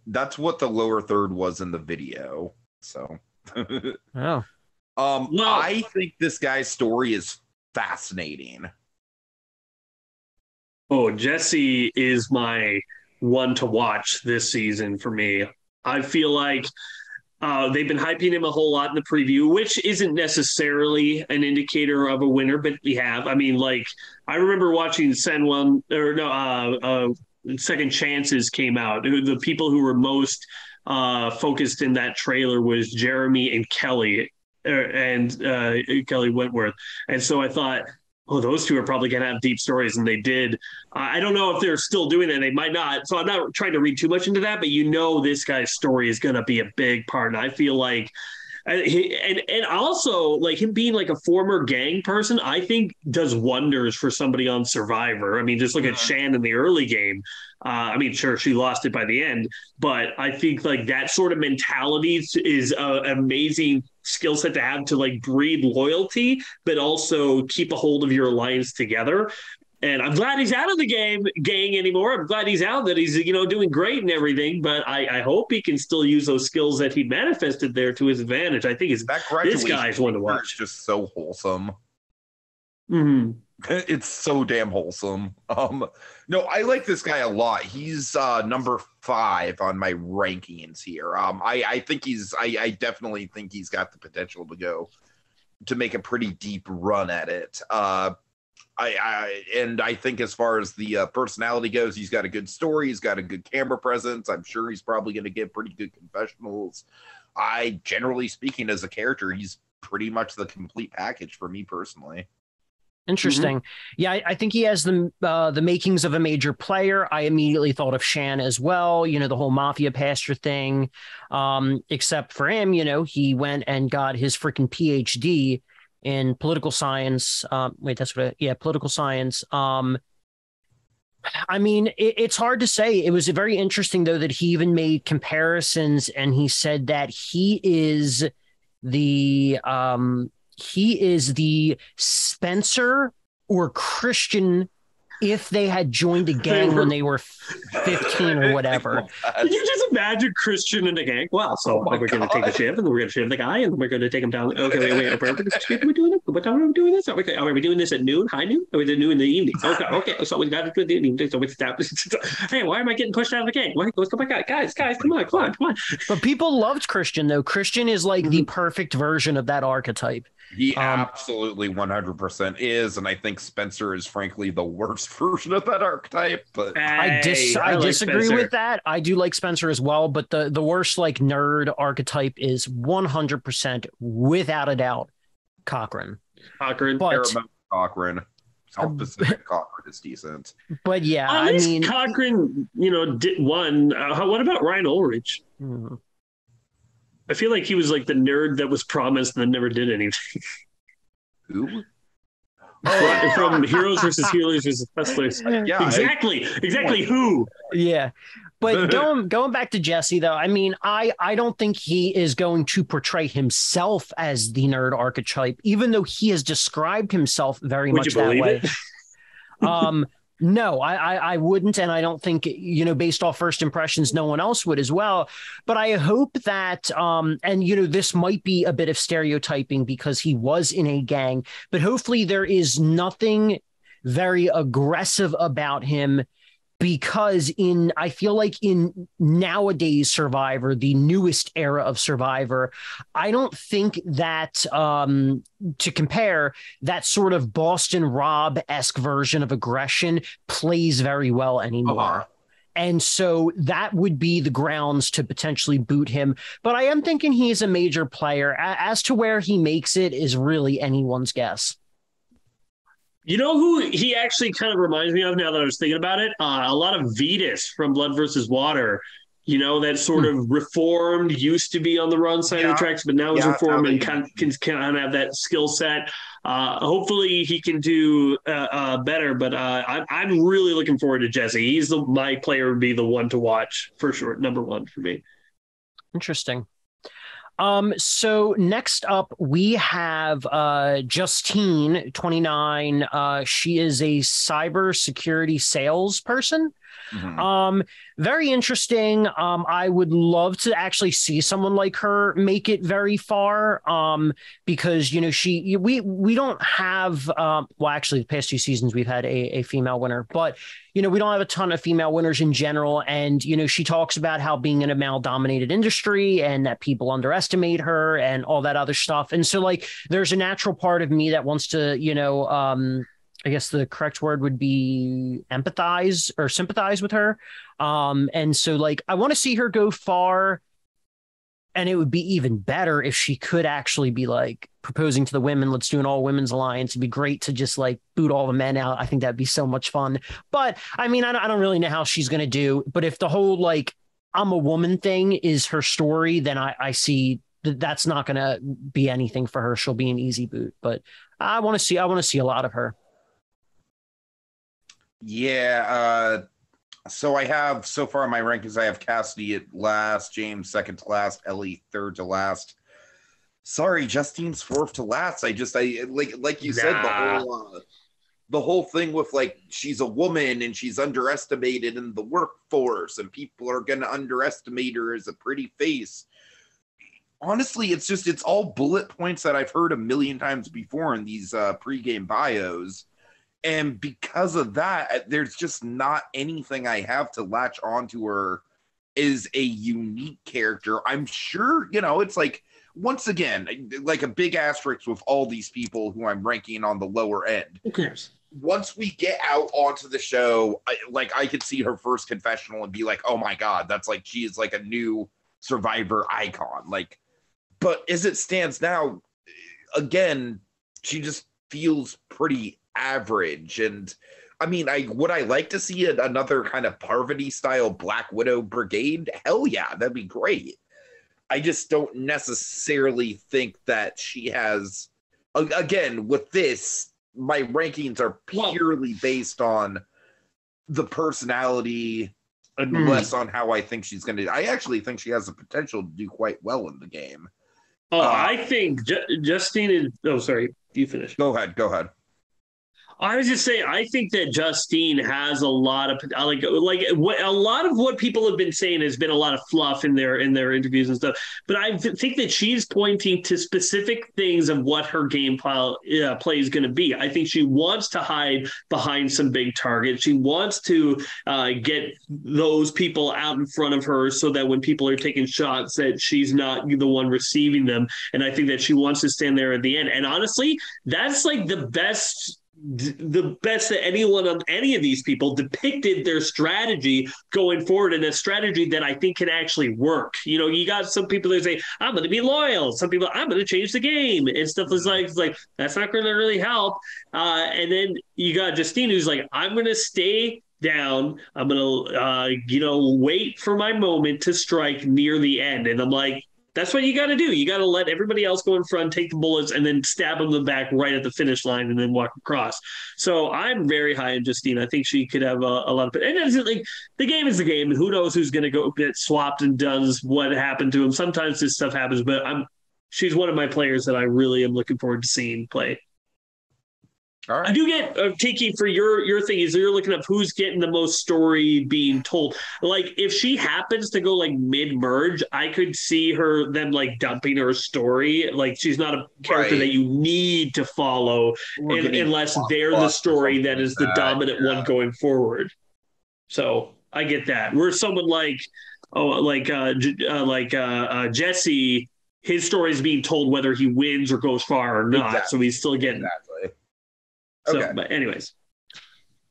That's what the lower third was in the video. So, oh, I think this guy's story is fascinating. Oh, Jesse is my one to watch this season for me. I feel like they've been hyping him a whole lot in the preview, which isn't necessarily an indicator of a winner, but we have. I mean, like, I remember watching Second Chances came out. The people who were most focused in that trailer was Jeremy and Kelly Kelly Wentworth. And so I thought, oh, those two are probably going to have deep stories, and they did. I don't know if they're still doing that. They might not. So I'm not trying to read too much into that, but this guy's story is going to be a big part. And I feel like, and also like him being like a former gang person, I think does wonders for somebody on Survivor. I mean, just look at Shan in the early game. I mean, sure, she lost it by the end, but I think like that sort of mentality is an amazing skill set to have to like breed loyalty, but also keep a hold of your alliance together. And I'm glad he's out of the gang anymore. I'm glad he's out, that he's, doing great and everything. But I hope he can still use those skills that he manifested there to his advantage. I think this guy's one to watch. It's just so wholesome. Mm-hmm. It's so damn wholesome. No, I like this guy a lot. He's number 5 on my rankings here. I definitely think he's got the potential to make a pretty deep run at it. I think as far as the personality goes, he's got a good story. He's got a good camera presence. I'm sure he's probably going to get pretty good confessionals. Generally speaking, as a character, he's pretty much the complete package for me personally. Interesting. Mm-hmm. Yeah, I think he has the makings of a major player. I immediately thought of Shan as well. The whole mafia pastor thing. Except for him, he went and got his freaking PhD in political science. Political science. I mean, it's hard to say. It was very interesting, though, that he even made comparisons, and he said that he is the Spencer or Christian if they had joined a gang when they were 15 or whatever. Can you just imagine Christian in a gang? Well, so we're going to take the ship, and then we're going to ship the guy, and then we're going to take him down. Okay, wait. Are we doing it? What time are we doing this? Okay, are we doing this at noon? High noon? Or are we doing it in the evening? Okay. So we got to do it in the evening. So we stop. Hey, why am I getting pushed out of the gang? Let's go back. Guys, come on. But people loved Christian, though. Christian is like the perfect version of that archetype. He absolutely 100% is, and I think Spencer is frankly the worst version of that archetype. But I disagree with that. I do like Spencer as well, but the worst like nerd archetype is 100% without a doubt Cochran. Paramount Cochran. South Pacific Cochran is decent. But yeah, I mean, Cochran, did one. What about Ryan Ulrich? Mm-hmm. I feel like he was like the nerd that was promised and then never did anything. Who? From Heroes versus Healers versus Hustlers. Yeah, exactly. Who? Yeah. But going back to Jesse, though, I mean, I don't think he is going to portray himself as the nerd archetype, even though he has described himself very much that way. No, I wouldn't. And I don't think, based off first impressions, no one else would as well. But I hope that, this might be a bit of stereotyping because he was in a gang, but hopefully there is nothing very aggressive about him, because I feel like in nowadays Survivor, the newest era of Survivor, I don't think that to compare, that sort of Boston Rob-esque version of aggression plays very well anymore. And so that would be the grounds to potentially boot him. But I am thinking he is a major player. As to where he makes it is really anyone's guess. You know who he actually kind of reminds me of now that I was thinking about it? A lot of Vetus from Blood versus Water. You know, that sort of reformed, used to be on the wrong side of the tracks, but now is reformed and can kind of have that skill set. Hopefully he can do better, but I'm really looking forward to Jesse. He's my player would be the one to watch for sure. Number one for me. Interesting. So next up we have Justine, 29. She is a cybersecurity salesperson. Mm-hmm. Very interesting. I would love to actually see someone like her make it very far. Because we don't have well, actually the past 2 seasons we've had a female winner, but we don't have a ton of female winners in general. And she talks about how being in a male dominated industry and that people underestimate her and all that other stuff. And so like there's a natural part of me that wants to I guess the correct word would be empathize or sympathize with her. And so like, I want to see her go far, and it would be even better if she could actually be like proposing to the women. Let's do an all women's alliance. It'd be great to just like boot all the men out. I think that'd be so much fun. But I mean, I don't really know how she's going to do, but if the whole, like, I'm a woman thing is her story, then I see that's not going to be anything for her. She'll be an easy boot, but I want to see a lot of her. Yeah, so I have, so far in my rankings, I have Cassidy at last, James second to last, Ellie third to last. Sorry, Justine's fourth to last. I like you said, the whole thing with like she's a woman and she's underestimated in the workforce and people are going to underestimate her as a pretty face. Honestly, it's all bullet points that I've heard a million times before in these pregame bios. And because of that, there's just not anything I have to latch onto her as a unique character. I'm sure, it's like, once again, like a big asterisk with all these people who I'm ranking on the lower end. Who cares? Once we get out onto the show, I could see her first confessional and be like, oh my God, that's like, she is like a new Survivor icon. Like, but as it stands now, again, she just feels pretty average. And I mean, would I like to see another kind of Parvati style Black Widow brigade? Hell yeah, that'd be great. I just don't necessarily think that she has, again, with this, my rankings are purely based on the personality and less on how I think she's going to. I actually think she has the potential to do quite well in the game. I think Justine is. Oh, sorry. You finish. Go ahead. I was just saying, I think that Justine has a lot of like a lot of what people have been saying has been a lot of fluff in their interviews and stuff. But I think that she's pointing to specific things of what her game play is going to be. I think she wants to hide behind some big targets. She wants to get those people out in front of her so that when people are taking shots, that she's not the one receiving them. And I think that she wants to stand there at the end. And honestly, that's like the best that anyone on any of these people depicted their strategy going forward, and a strategy that I think can actually work. You got some people that say, I'm going to be loyal. Some people, I'm going to change the game and stuff is like that's not going to really help. And then you got Justine who's like, I'm going to stay down. I'm going to, wait for my moment to strike near the end. And I'm like, that's what you got to do. You got to let everybody else go in front, take the bullets, and then stab them in the back right at the finish line and then walk across. So I'm very high on Justine. I think she could have a lot of – and it's like the game is the game, and who knows who's going to go get swapped and does what happened to him. Sometimes this stuff happens, but she's one of my players that I really am looking forward to seeing play. All right. I do get Tiki for your thing is you're looking up who's getting the most story being told. Like if she happens to go like mid-merge, I could see them like dumping her story. Like she's not a character that you need to follow unless they're the story that is the dominant one going forward. So I get that. Where someone like Jesse, his story is being told whether he wins or goes far or not. Exactly. So he's still getting So, okay. But anyways.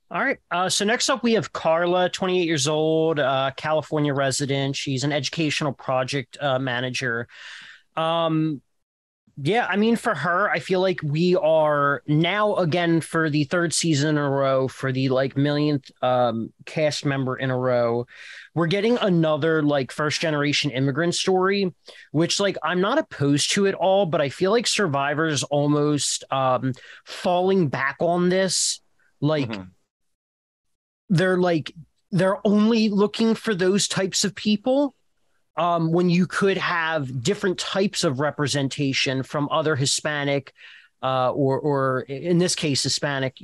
All right. So next up, we have Carla, 28 years old, California resident. She's an educational project manager. Yeah, I mean, for her, I feel like we are now again for the third season in a row, for the like millionth cast member in a row, we're getting another like first generation immigrant story, which like I'm not opposed to it all, but I feel like Survivor's almost falling back on this. Like they're like they're only looking for those types of people when you could have different types of representation from other Hispanic or in this case Hispanic,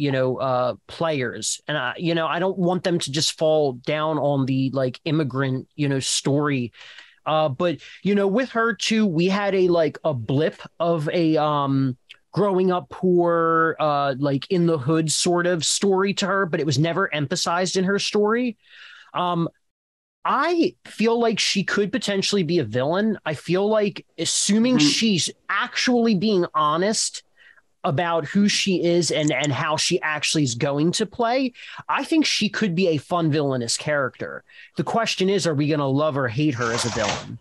players. And I don't want them to just fall down on the like immigrant, story. But with her too, we had a blip of a growing up poor, like in the hood sort of story to her, but it was never emphasized in her story. I feel like she could potentially be a villain. I feel like, assuming she's actually being honest about who she is and how she actually is going to play, I think she could be a fun villainous character. The question is, are we going to love or hate her as a villain?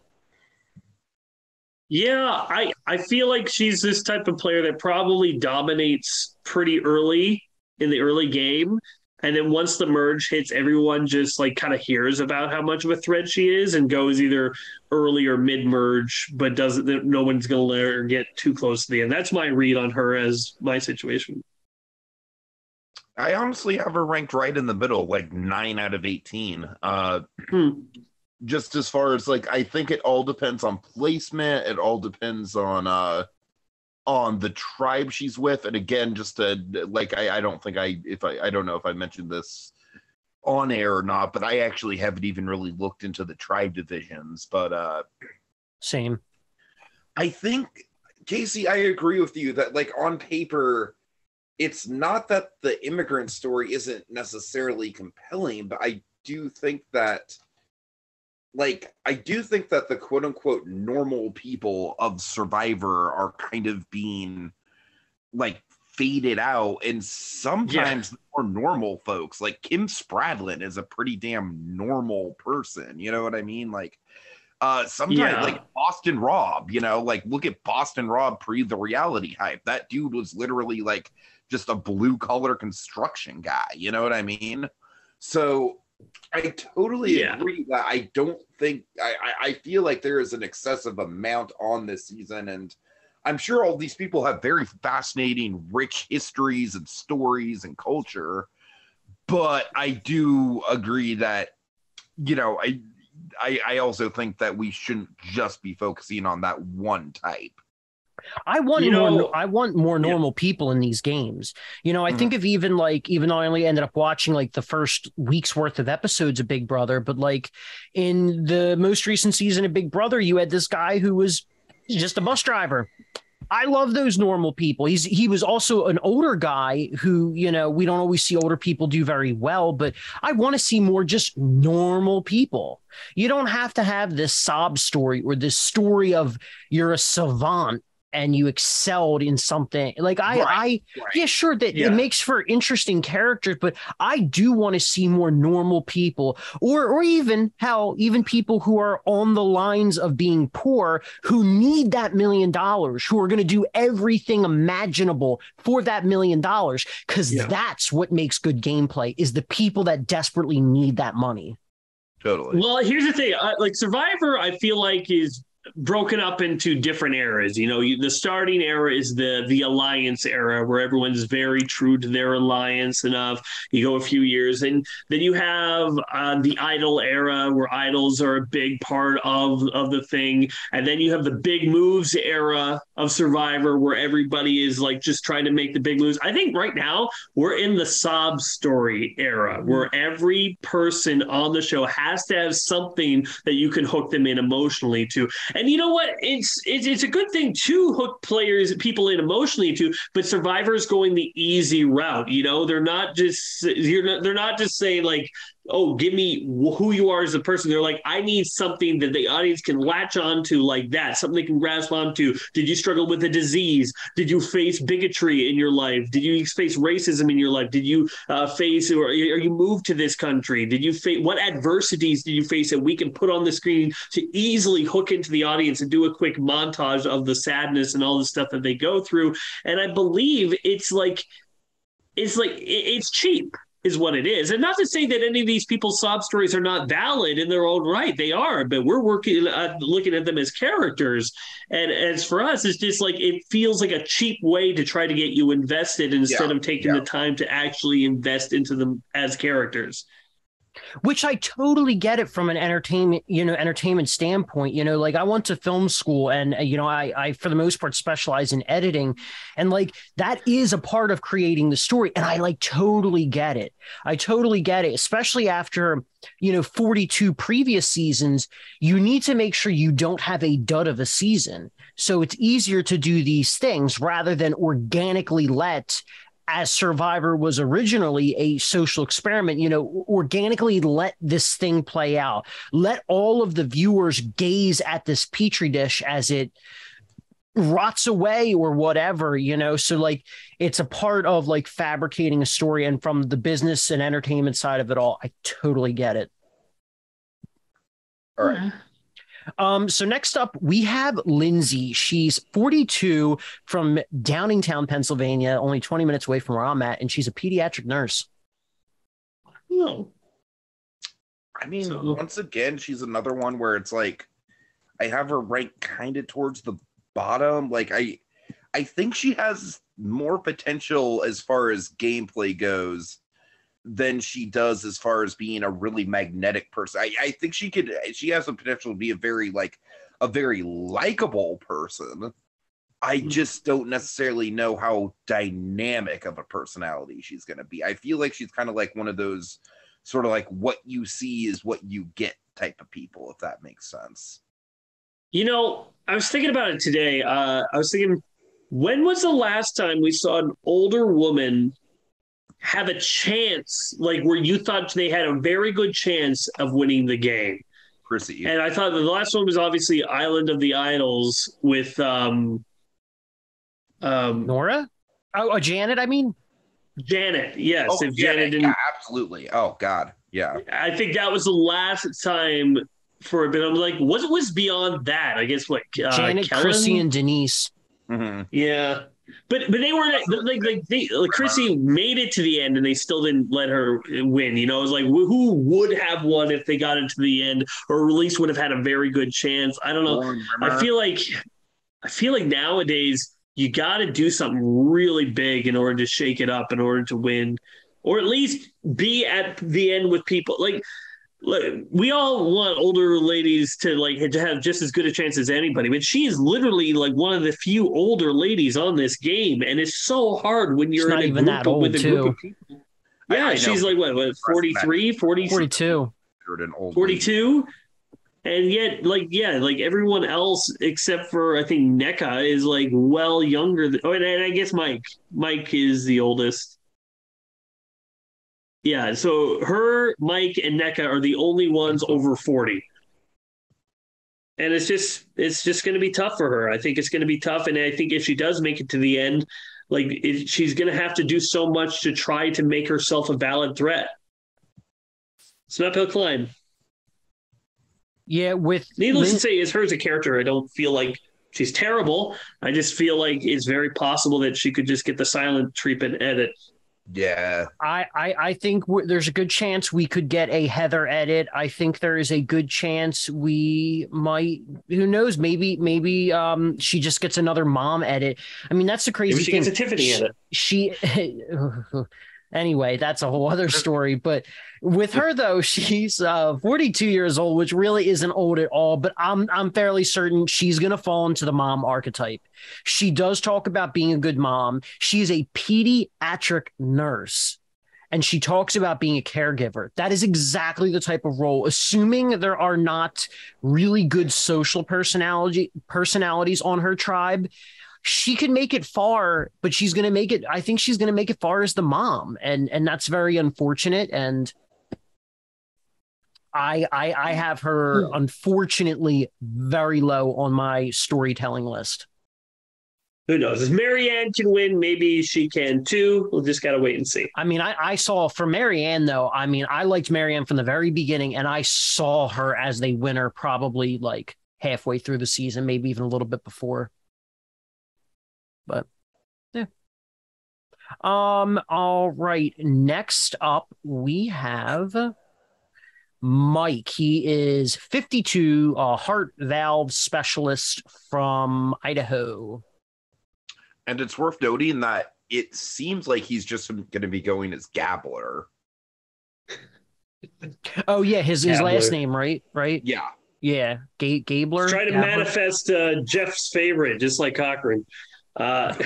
Yeah, I feel like she's this type of player that probably dominates pretty early in the early game. And then once the merge hits, everyone just like kind of hears about how much of a threat she is and goes either early or mid merge, but doesn't. No one's going to let her get too close to the end. That's my read on her as my situation. I honestly have her ranked right in the middle, like 9 out of 18. Just as far as like, I think it all depends on placement. It all depends on the tribe she's with. And again, just like, I don't think I don't know if I mentioned this on air or not, but I actually haven't even really looked into the tribe divisions. But same. I think, Casey, I agree with you that like on paper, it's not that the immigrant story isn't necessarily compelling, but I do think that the quote unquote normal people of Survivor are kind of being like faded out. And sometimes the more normal folks, like Kim Spradlin is a pretty damn normal person. You know what I mean? Like, sometimes like Boston Rob, like look at Boston Rob pre the reality hype. That dude was literally like just a blue collar construction guy. You know what I mean? So I totally agree that I don't think I feel like there is an excessive amount on this season, and I'm sure all these people have very fascinating, rich histories and stories and culture. But I do agree that, I also think that we shouldn't just be focusing on that one type. I want more normal people in these games. I think of even though I only ended up watching like the first week's worth of episodes of Big Brother, but like in the most recent season of Big Brother, you had this guy who was just a bus driver. I love those normal people. He was also an older guy who, we don't always see older people do very well, but I want to see more just normal people. You don't have to have this sob story or this story of you're a savant and you excelled in something. Like sure that it makes for interesting characters, but I do want to see more normal people or even people who are on the lines of being poor, who need that $1 million, who are going to do everything imaginable for that $1 million. Cause that's what makes good gameplay, is the people that desperately need that money. Totally. Well, here's the thing. Like Survivor, I feel like is broken up into different eras. The starting era is the alliance era, where everyone's very true to their alliance enough. You go a few years, and then you have the idol era, where idols are a big part of the thing, and then you have the big moves era of Survivor, where everybody is like just trying to make the big moves. I think right now we're in the sob story era, where every person on the show has to have something that you can hook them in emotionally to. And you know what? It's a good thing to hook people in emotionally to, but Survivor's going the easy route. They're not just saying like, oh, give me who you are as a person. They're like, I need something that the audience can latch onto like that, something they can grasp onto. Did you struggle with a disease? Did you face bigotry in your life? Did you face racism in your life? Did you face, or are you moved to this country? Did you face, what adversities did you face that we can put on the screen to easily hook into the audience and do a quick montage of the sadness and all the stuff that they go through? And I believe it's cheap is what it is. And not to say that any of these people's sob stories are not valid in their own right. They are, but we're looking at them as characters. And as for us, it's just like, it feels like a cheap way to try to get you invested instead of taking the time to actually invest into them as characters. Which I totally get it from an entertainment standpoint. Like I went to film school and, I for the most part specialize in editing, and like that is a part of creating the story. And I like totally get it. I totally get it, especially after, 42 previous seasons. You need to make sure you don't have a dud of a season. So it's easier to do these things rather than organically as Survivor was originally a social experiment, organically let this thing play out. Let all of the viewers gaze at this petri dish as it rots away or whatever, so like it's a part of like fabricating a story. And from the business and entertainment side of it all, I totally get it. All right. So next up, we have Lindsay. She's 42 from Downingtown, Pennsylvania, only 20 minutes away from where I'm at, and she's a pediatric nurse. No. I mean, once again, she's another one where it's like, I have her ranked kind of towards the bottom. Like, I think she has more potential as far as gameplay goes than she does as far as being a really magnetic person. I think she has the potential to be a very likable person. I just don't necessarily know how dynamic of a personality she's going to be. I feel like she's kind of like one of those sort of like what you see is what you get type of people, if that makes sense. I was thinking about it today. I was thinking, when was the last time we saw an older woman have a chance, like where you thought they had a very good chance of winning the game? Chrissy. And I thought the last one was obviously Island of the Idols with Nora? Janet, I mean. Janet, yes. Oh, if Janet didn't, yeah, absolutely. Oh God, yeah. I think that was the last time for a bit. I'm like, what was beyond that? I guess what Janet, Kellen? Chrissy, and Denise. Mm-hmm. Yeah. But they were like Chrissy made it to the end and they still didn't let her win. It was like, who would have won if they got into the end, or at least would have had a very good chance? I don't know. I feel like nowadays you got to do something really big in order to shake it up, in order to win, or at least be at the end with people. Like, look, we all want older ladies to have just as good a chance as anybody, but she's literally like one of the few older ladies on this game, and it's so hard when you're in a group with a group of people. Yeah, she's like what 43, 42. 42, and yet like everyone else except for I think NECA is like well younger than, and I guess Mike is the oldest. Yeah, so her, Mike, and NECA are the only ones over 40. And it's just going to be tough for her. I think it's going to be tough. And I think if she does make it to the end, she's going to have to do so much to try to make herself a valid threat. It's an uphill climb. Yeah, needless to say, as her as a character, I don't feel like she's terrible. I just feel like it's very possible that she could just get the silent treatment edit. Yeah, I think there's a good chance we could get a Heather edit. I think there is a good chance we might. Who knows? Maybe she just gets another mom edit. I mean, that's the crazy thing. Maybe she gets a Tiffany edit. She anyway, that's a whole other story. But with her though, she's 42 years old, which really isn't old at all. But I'm fairly certain she's gonna fall into the mom archetype. She does talk about being a good mom. She's a pediatric nurse, and she talks about being a caregiver. That is exactly the type of role, assuming there are not really good social personalities on her tribe. She could make it far, but she's going to make it. I think she's going to make it far as the mom. And that's very unfortunate. And I have her unfortunately very low on my storytelling list. Who knows? If Marianne can win, maybe she can too. We'll just gotta wait and see. I mean, I saw for Marianne though. I mean, I liked Marianne from the very beginning, and I saw her as the winner probably like halfway through the season, maybe even a little bit before. But yeah. All right. Next up, we have Mike. He is 52, a heart valve specialist from Idaho. And it's worth noting that it seems like he's just going to be going as Gabbler. Oh yeah, his last name, right? Yeah. Yeah, Gabler. Try to manifest Jeff's favorite, just like Cochran. I'm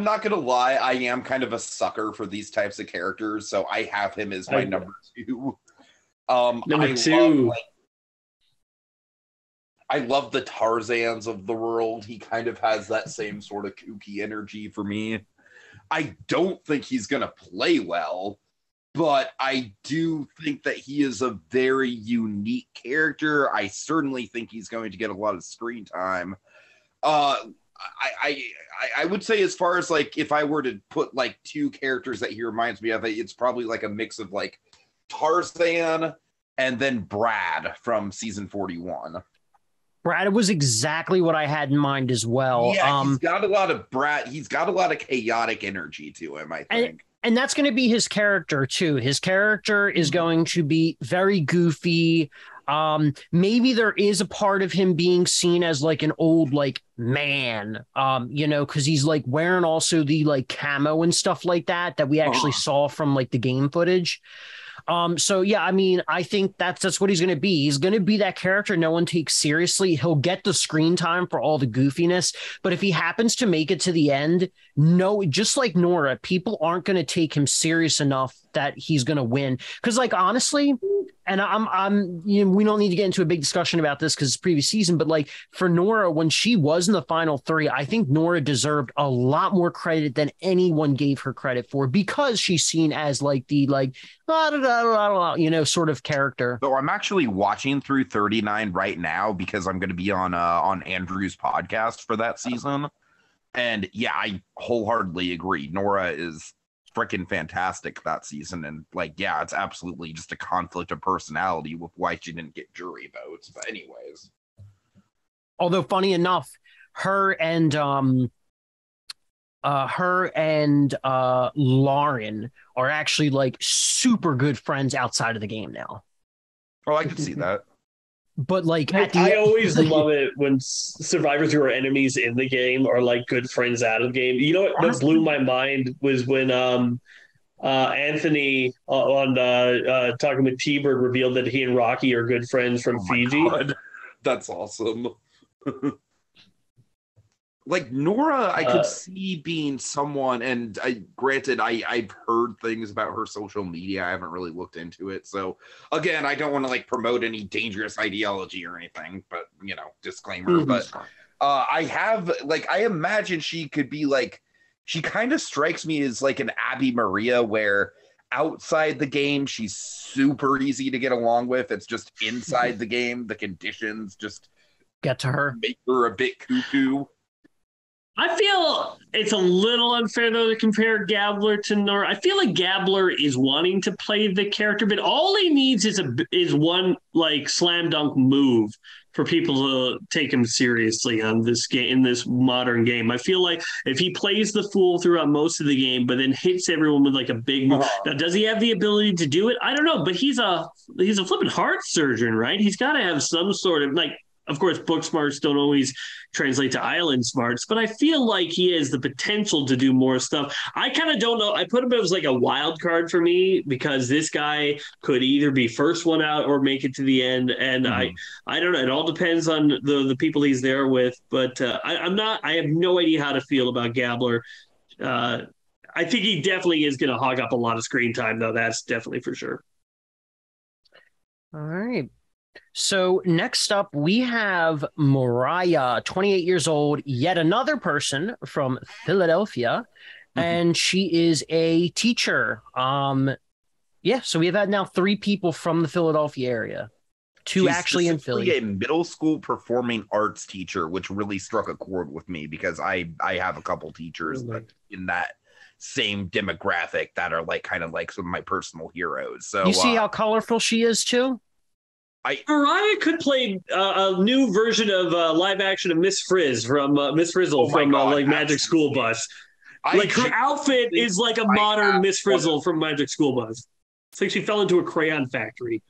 not gonna lie, I am kind of a sucker for these types of characters, so I have him as my number 2. Number 2. I love the Tarzans of the world. He kind of has that same sort of kooky energy for me. I don't think he's gonna play well, but I do think that he is a very unique character. I certainly think he's going to get a lot of screen time. I would say, as far as like if I were to put like 2 characters that he reminds me of, it's probably like a mix of like Tarzan and then Brad from season 41. Brad was exactly what I had in mind as well. Yeah, he's got a lot of Brad. He's got a lot of chaotic energy to him, I think. And that's going to be his character too. His character is going to be very goofy. Maybe there is a part of him being seen as like an old like man, because he's like wearing also the like camo and stuff like that we actually saw from like the game footage. So yeah, I mean, I think that's what he's going to be. He's going to be that character no one takes seriously. He'll get the screen time for all the goofiness, but if he happens to make it to the end, no, just like Nora, people aren't going to take him serious enough that he's going to win. Because like honestly, and we don't need to get into a big discussion about this because it's previous season, but like for Nora, when she was in the final 3, I think Nora deserved a lot more credit than anyone gave her credit for, because she's seen as like the like sort of character. So I'm actually watching through 39 right now because I'm going to be on Andrew's podcast for that season. And yeah, I wholeheartedly agree. Nora is freaking fantastic that season, and like, yeah, it's absolutely just a conflict of personality with why she didn't get jury votes. But anyways, although funny enough, her and Lauren are actually like super good friends outside of the game now. Oh, I could see that. But like I always love it when survivors who are enemies in the game are like good friends out of the game. You know what blew my mind was when Anthony on talking with T-Bird revealed that he and Rocky are good friends from Fiji. God. That's awesome. Like Nora, I could see being someone, and I've heard things about her social media. I haven't really looked into it. So again, I don't want to like promote any dangerous ideology or anything, but disclaimer. Mm-hmm. But I imagine she could be like, she kind of strikes me as like an Abby Maria, where outside the game, she's super easy to get along with. It's just inside the game, the conditions just get to her, make her a bit cuckoo. I feel it's a little unfair, though, to compare Gabbler to Nora. I feel like Gabbler is wanting to play the character, but all he needs is one like slam dunk move for people to take him seriously on this game, in this modern game. I feel like if he plays the fool throughout most of the game, but then hits everyone with like a big move. Now, does he have the ability to do it? I don't know, but he's a flipping heart surgeon, right? He's got to have some sort of like. Of course, book smarts don't always translate to island smarts, but I feel like he has the potential to do more stuff. I kind of don't know. I put him as like a wild card for me because this guy could either be first one out or make it to the end. And I don't know. It all depends on the people he's there with. But I have no idea how to feel about Gabbler. I think he definitely is going to hog up a lot of screen time, though. That's definitely for sure. All right. So next up, we have Mariah, 28 years old, yet another person from Philadelphia, and she is a teacher. Yeah, so we have had now 3 people from the Philadelphia area. 2 She's actually in Philly. A middle school performing arts teacher, which really struck a chord with me because I have a couple teachers in that same demographic that are like kind of like some of my personal heroes. So you see how colorful she is too? Mariah could play a new version of live action of Miss Frizz from Miss Frizzle from like Magic School Bus. Like her outfit is like a modern Miss Frizzle from Magic School Bus. It's like she fell into a crayon factory.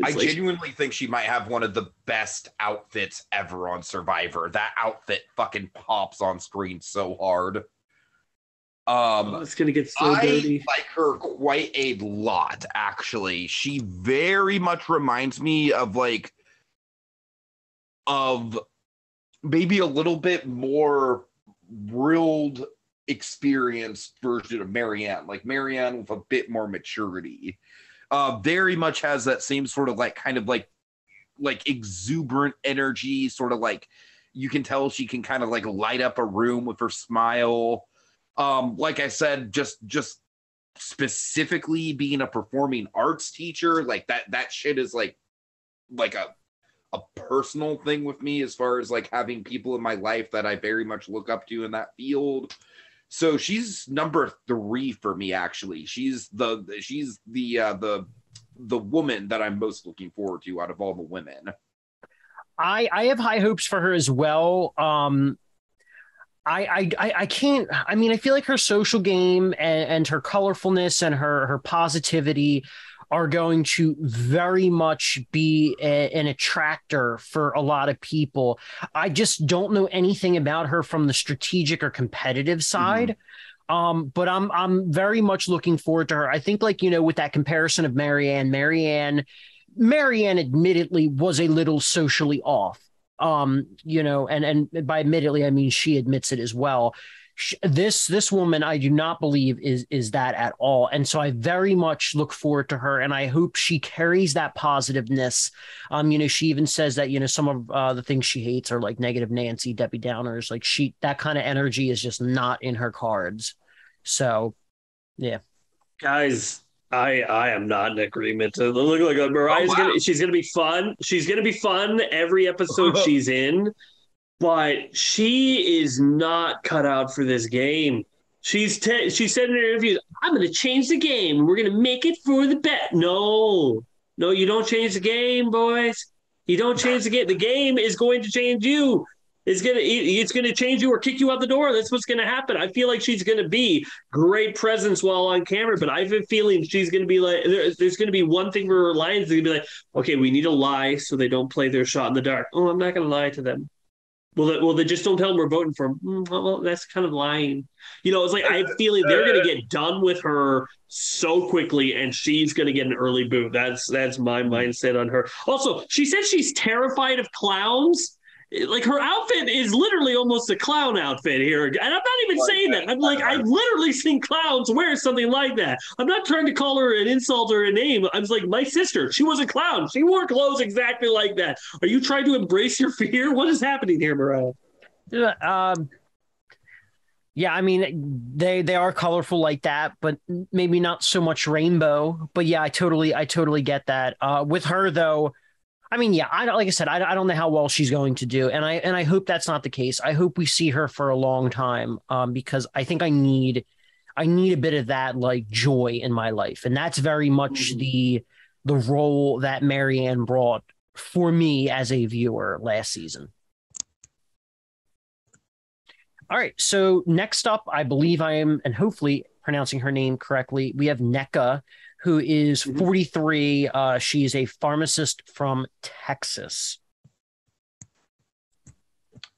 I genuinely think she might have one of the best outfits ever on Survivor. That outfit fucking pops on screen so hard. It's gonna get so dirty. I like her quite a lot, actually. She very much reminds me of maybe a little bit more grilled, experienced version of Marianne. Like Marianne with a bit more maturity. Very much has that same sort of like exuberant energy, sort of like you can tell she can kind of like light up a room with her smile. Like I said, just specifically being a performing arts teacher, like that shit is like a personal thing with me as far as like having people in my life that I very much look up to in that field. So she's number 3 for me, actually. She's the woman that I'm most looking forward to out of all the women. I have high hopes for her as well. I can't. I mean, I feel like her social game and her colorfulness and her positivity are going to very much be an attractor for a lot of people. I just don't know anything about her from the strategic or competitive side. But I'm very much looking forward to her. I think, like, with that comparison of Marianne admittedly was a little socially off. And by admittedly, I mean she admits it as well. This woman, I do not believe is that at all. And so I very much look forward to her, and I hope she carries that positiveness. She even says that, some of the things she hates are like negative Nancy, Debbie Downers. Like that kind of energy is just not in her cards. So, yeah. Guys, I am not in agreement. Look like Mariah's she's gonna be fun. She's gonna be fun every episode she's in, but she is not cut out for this game. She said in her interviews, "I'm gonna change the game. We're gonna make it for the bet." No, you don't change the game, boys. You don't change the game. The game is going to change you. It's gonna change you or kick you out the door. That's what's gonna happen. I feel like she's gonna be great presence while on camera, but I have a feeling she's gonna be like, there's gonna be one thing for Lions. They're gonna be like, okay, we need to lie so they don't play their shot in the dark. Oh, I'm not gonna lie to them. Well, they just don't tell them we're voting for them. Well, that's kind of lying. It's like I have a feeling they're gonna get done with her so quickly, and she's gonna get an early boot. That's my mindset on her. Also, she said she's terrified of clowns. Like her outfit is literally almost a clown outfit here. And I'm not even saying that. I'm like, I've literally seen clowns wear something like that. I'm not trying to call her an insult or a name. I was like, my sister, she was a clown. She wore clothes exactly like that. Are you trying to embrace your fear? What is happening here, Mariah? Yeah, I mean, they are colorful like that, but maybe not so much rainbow. But yeah, I totally get that. With her though, I mean, yeah, like I said, I don't know how well she's going to do, and I hope that's not the case. I hope we see her for a long time, because I think I need a bit of that like joy in my life, and that's very much the role that Marianne brought for me as a viewer last season. All right, so next up, I believe I am, and hopefully pronouncing her name correctly, we have Nneka, who is 43. She is a pharmacist from Texas.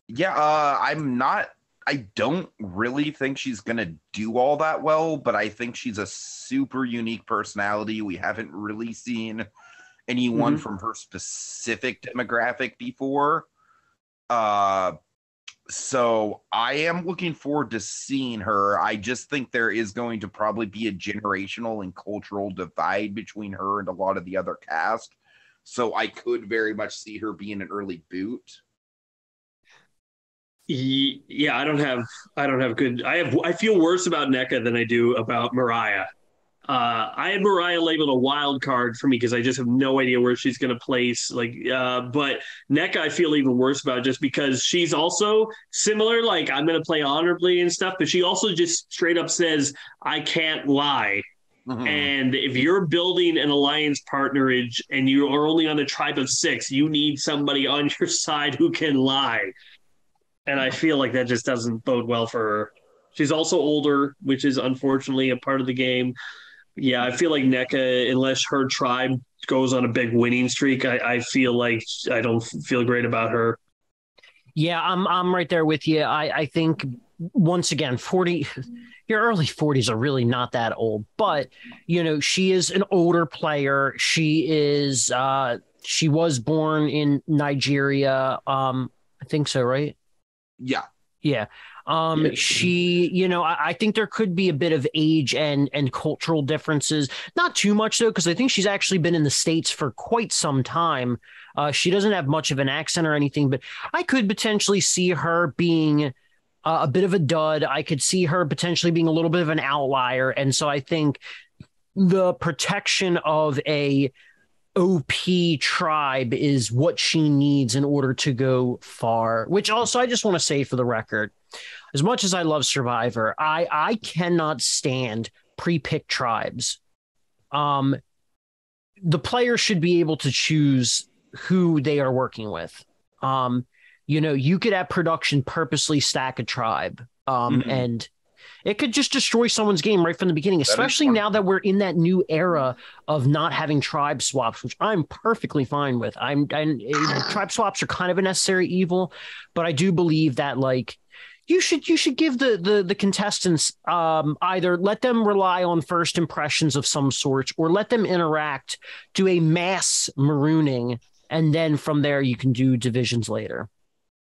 Yeah, I don't really think she's going to do all that well, but I think she's a super unique personality. We haven't really seen anyone from her specific demographic before. So I am looking forward to seeing her. I just think there is going to probably be a generational and cultural divide between her and a lot of the other cast. So I could very much see her being an early boot. Yeah, I don't have good. I feel worse about Nneka than I do about Mariah. I had Mariah labeled a wild card for me because I just have no idea where she's going to place. But NECA I feel even worse about just because she's also similar. Like I'm going to play honorably and stuff, but she also just straight up says I can't lie. Mhm. And if you're building an alliance partnerage and you are only on a tribe of 6, you need somebody on your side who can lie. And I feel like that just doesn't bode well for her. She's also older, which is unfortunately a part of the game. Yeah, I feel like NECA, unless her tribe goes on a big winning streak, I feel like I don't feel great about her. Yeah, I'm right there with you. I think once again, 40 your early 40s are really not that old, but she is an older player. She was born in Nigeria. I think so, right? Yeah. Yeah. I think there could be a bit of age and cultural differences. Not too much though, because I think she's actually been in the States for quite some time. She doesn't have much of an accent or anything, but I could potentially see her being a bit of a dud. I could see her potentially being a little bit of an outlier. And so I think the protection of a OP tribe is what she needs in order to go far, which also I just want to say for the record, as much as I love Survivor, I cannot stand pre-picked tribes. The player should be able to choose who they are working with. You could have production purposely stack a tribe, and it could just destroy someone's game right from the beginning, especially now that we're in that new era of not having tribe swaps, which I'm perfectly fine with. Tribe swaps are kind of a necessary evil, but I do believe that you should give the contestants either let them rely on first impressions of some sort or let them interact, do a mass marooning, and then from there you can do divisions later.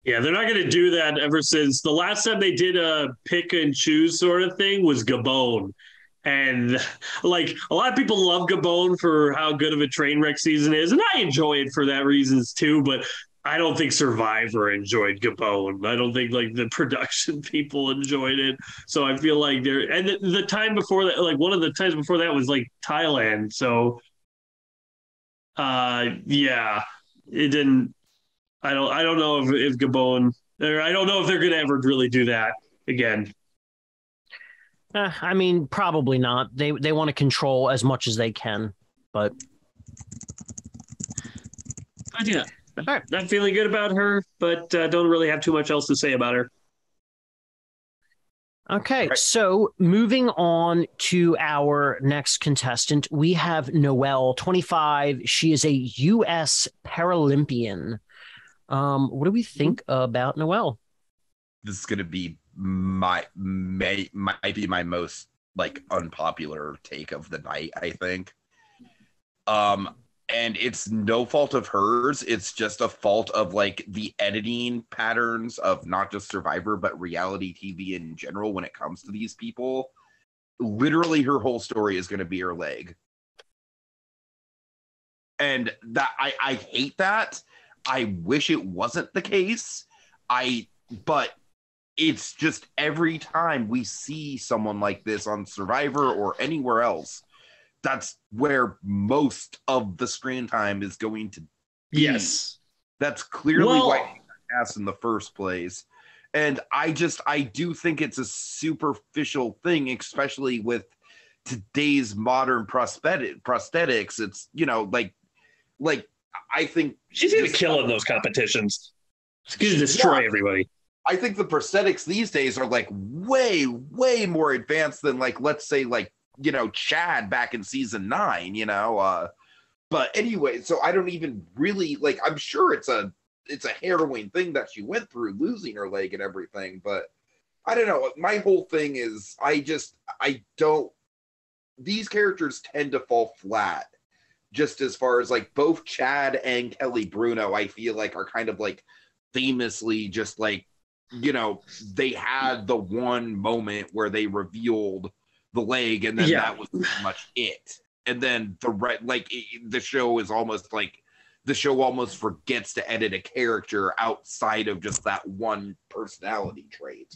Yeah, they're not going to do that ever since the last time they did a pick and choose sort of thing was Gabon. And a lot of people love Gabon for how good of a train wreck season is. And I enjoy it for that reasons too. But I don't think Survivor enjoyed Gabon. I don't think the production people enjoyed it. So I feel like the time before that, one of the times before that was Thailand. So yeah, it didn't. I don't know if Gabon, or I don't know if they're going to ever really do that again. I mean, probably not. They want to control as much as they can, but yeah, all right. Not feeling good about her, but don't really have too much else to say about her. Okay, so moving on to our next contestant, we have Noelle, 25. She is a U.S. Paralympian. What do we think about Noelle? This is going to be might be my most unpopular take of the night, I think. And it's no fault of hers. It's just a fault of the editing patterns of not just Survivor, but reality TV in general when it comes to these people. Literally, her whole story is going to be her leg. And that I hate that. I wish it wasn't the case. But it's just every time we see someone like this on Survivor or anywhere else, that's where most of the screen time is going to be. Yes. That's clearly why he got cast in the first place. And I do think it's a superficial thing, especially with today's modern prosthetics. It's, I think she's going to kill in those competitions. She's going to destroy everybody. I think the prosthetics these days are way, way more advanced than let's say Chad back in season 9, but anyway, so I don't even really I'm sure it's a harrowing thing that she went through, losing her leg and everything, but I don't know. My whole thing is these characters tend to fall flat just as far as both Chad and Kelly Bruno, I feel are kind of famously just they had the one moment where they revealed the leg, and then that was pretty much it. And then the show is almost the show almost forgets to edit a character outside of just that one personality trait.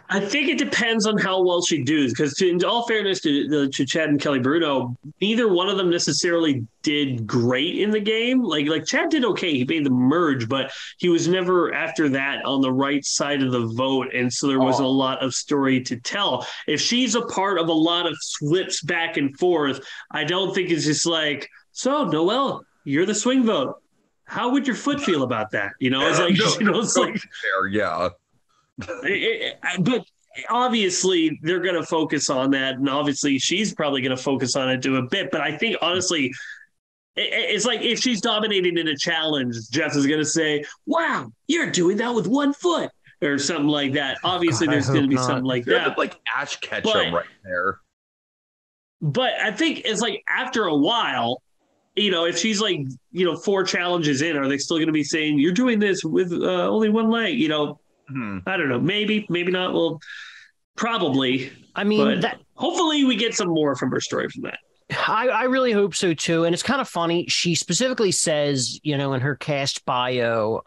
I think it depends on how well she does, because in all fairness to Chad and Kelly Bruno, neither one of them necessarily did great in the game. Like Chad did okay, he made the merge, but he was never after that on the right side of the vote, and so there wasn't a lot of story to tell. If she's a part of a lot of flips back and forth, I don't think it's just like, so Noelle, you're the swing vote. How would your foot feel about that? It's like, it's like fair, yeah. But obviously they're going to focus on that, and obviously she's probably going to focus on it to a bit. But I think honestly, it's like if she's dominating in a challenge, Jeff is going to say, "Wow, you're doing that with one foot," or something like that. Obviously, there's going to be something like that. Like Ash Ketchum right there. But I think it's like after a while, if she's like 4 challenges in, are they still going to be saying you're doing this with only one leg? I don't know. Maybe not. Well, probably. I mean, hopefully we get some more from her story from that. I really hope so too. And it's kind of funny. She specifically says, in her cast bio,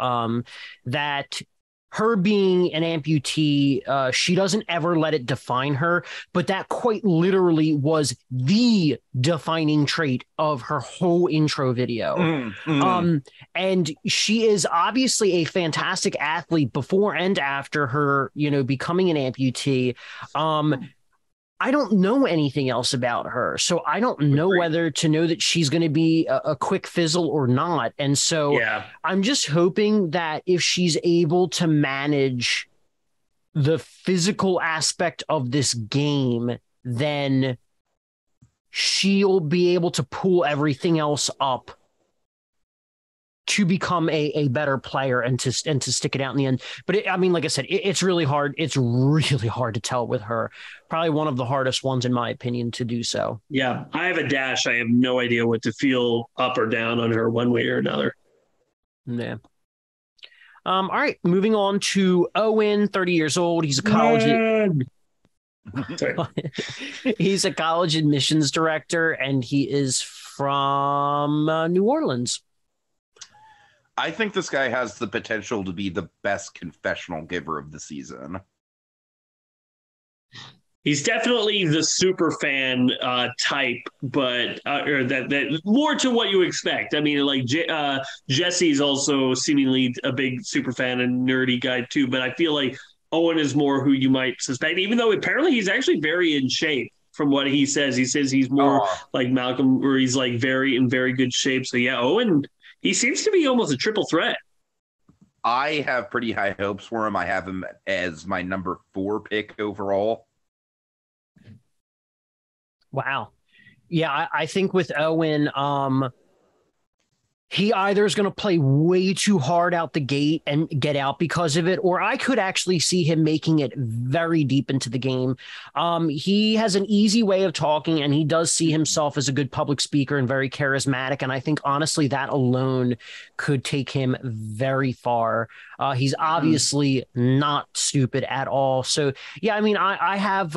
that her being an amputee, she doesn't ever let it define her, but that quite literally was the defining trait of her whole intro video. And she is obviously a fantastic athlete before and after her, becoming an amputee. I don't know anything else about her, so I don't know whether to know that she's going to be a quick fizzle or not. And so I'm just hoping that if she's able to manage the physical aspect of this game, then she'll be able to pull everything else up to become a better player and to stick it out in the end. But like I said, it's really hard. It's really hard to tell with her. Probably one of the hardest ones, in my opinion, to do so. Yeah, I have a dash. I have no idea what to feel up or down on her one way or another. Yeah. All right, moving on to Owen, 30 years old. He's a college. He's a college admissions director, and he is from New Orleans. I think this guy has the potential to be the best confessional giver of the season. He's definitely the super fan type, but or that more to what you expect. I mean, like Jesse's also seemingly a big super fan and nerdy guy too, but I feel like Owen is more who you might suspect, even though apparently he's actually very in shape. From what he says he's more like Malcolm, where he's like in very good shape. So yeah, Owen. He seems to be almost a triple threat. I have pretty high hopes for him. I have him as my number 4 pick overall. Wow. Yeah, I think with Owen, he either is going to play way too hard out the gate and get out because of it, or I could actually see him making it very deep into the game. He has an easy way of talking, and he does see himself as a good public speaker and very charismatic. And I think, honestly, that alone could take him very far. He's obviously not stupid at all. So, yeah, I mean, I have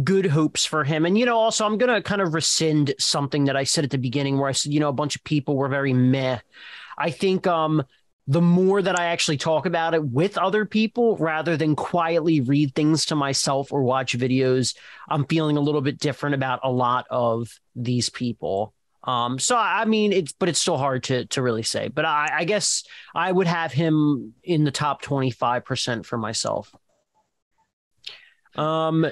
good hopes for him. And, also I'm going to kind of rescind something that I said at the beginning where I said, a bunch of people were very meh. I think the more that I actually talk about it with other people rather than quietly read things to myself or watch videos, I'm feeling a little bit different about a lot of these people. So, I mean, it's still hard to really say. But I guess I would have him in the top 25% for myself. 20. I